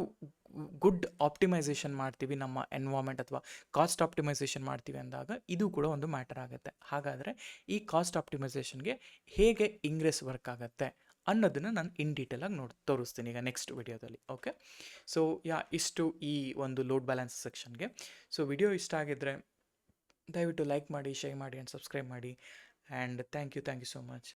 ಗುಡ್ ಆಪ್ಟಿಮೈಸೇಷನ್ ಮಾಡ್ತೀವಿ ನಮ್ಮ ಎನ್ವಾರ್ಮೆಂಟ್, ಅಥವಾ ಕಾಸ್ಟ್ ಆಪ್ಟಿಮೈಸೇಷನ್ ಮಾಡ್ತೀವಿ ಅಂದಾಗ ಇದು ಕೂಡ ಒಂದು ಮ್ಯಾಟರ್ ಆಗುತ್ತೆ. ಹಾಗಾದರೆ ಈ ಕಾಸ್ಟ್ ಆಪ್ಟಿಮೈಸೇಷನ್ಗೆ ಹೇಗೆ ಇಂಗ್ರೆಸ್ ವರ್ಕ್ ಆಗುತ್ತೆ ಅನ್ನೋದನ್ನು ನಾನು ಇನ್ ಡೀಟೇಲಾಗಿ ತೋರಿಸ್ತೀನಿ ಈಗ ನೆಕ್ಸ್ಟ್ ವಿಡಿಯೋದಲ್ಲಿ. ಓಕೆ, ಸೊ ಇಷ್ಟು ಈ ಒಂದು ಲೋಡ್ ಬ್ಯಾಲೆನ್ಸ್ ಸೆಕ್ಷನ್ಗೆ. ಸೊ ವಿಡಿಯೋ ಇಷ್ಟ ಆಗಿದ್ದರೆ ದಯವಿಟ್ಟು ಲೈಕ್ ಮಾಡಿ, ಶೇರ್ ಮಾಡಿ ಆ್ಯಂಡ್ ಸಬ್ಸ್ಕ್ರೈಬ್ ಮಾಡಿ. And thank you so much.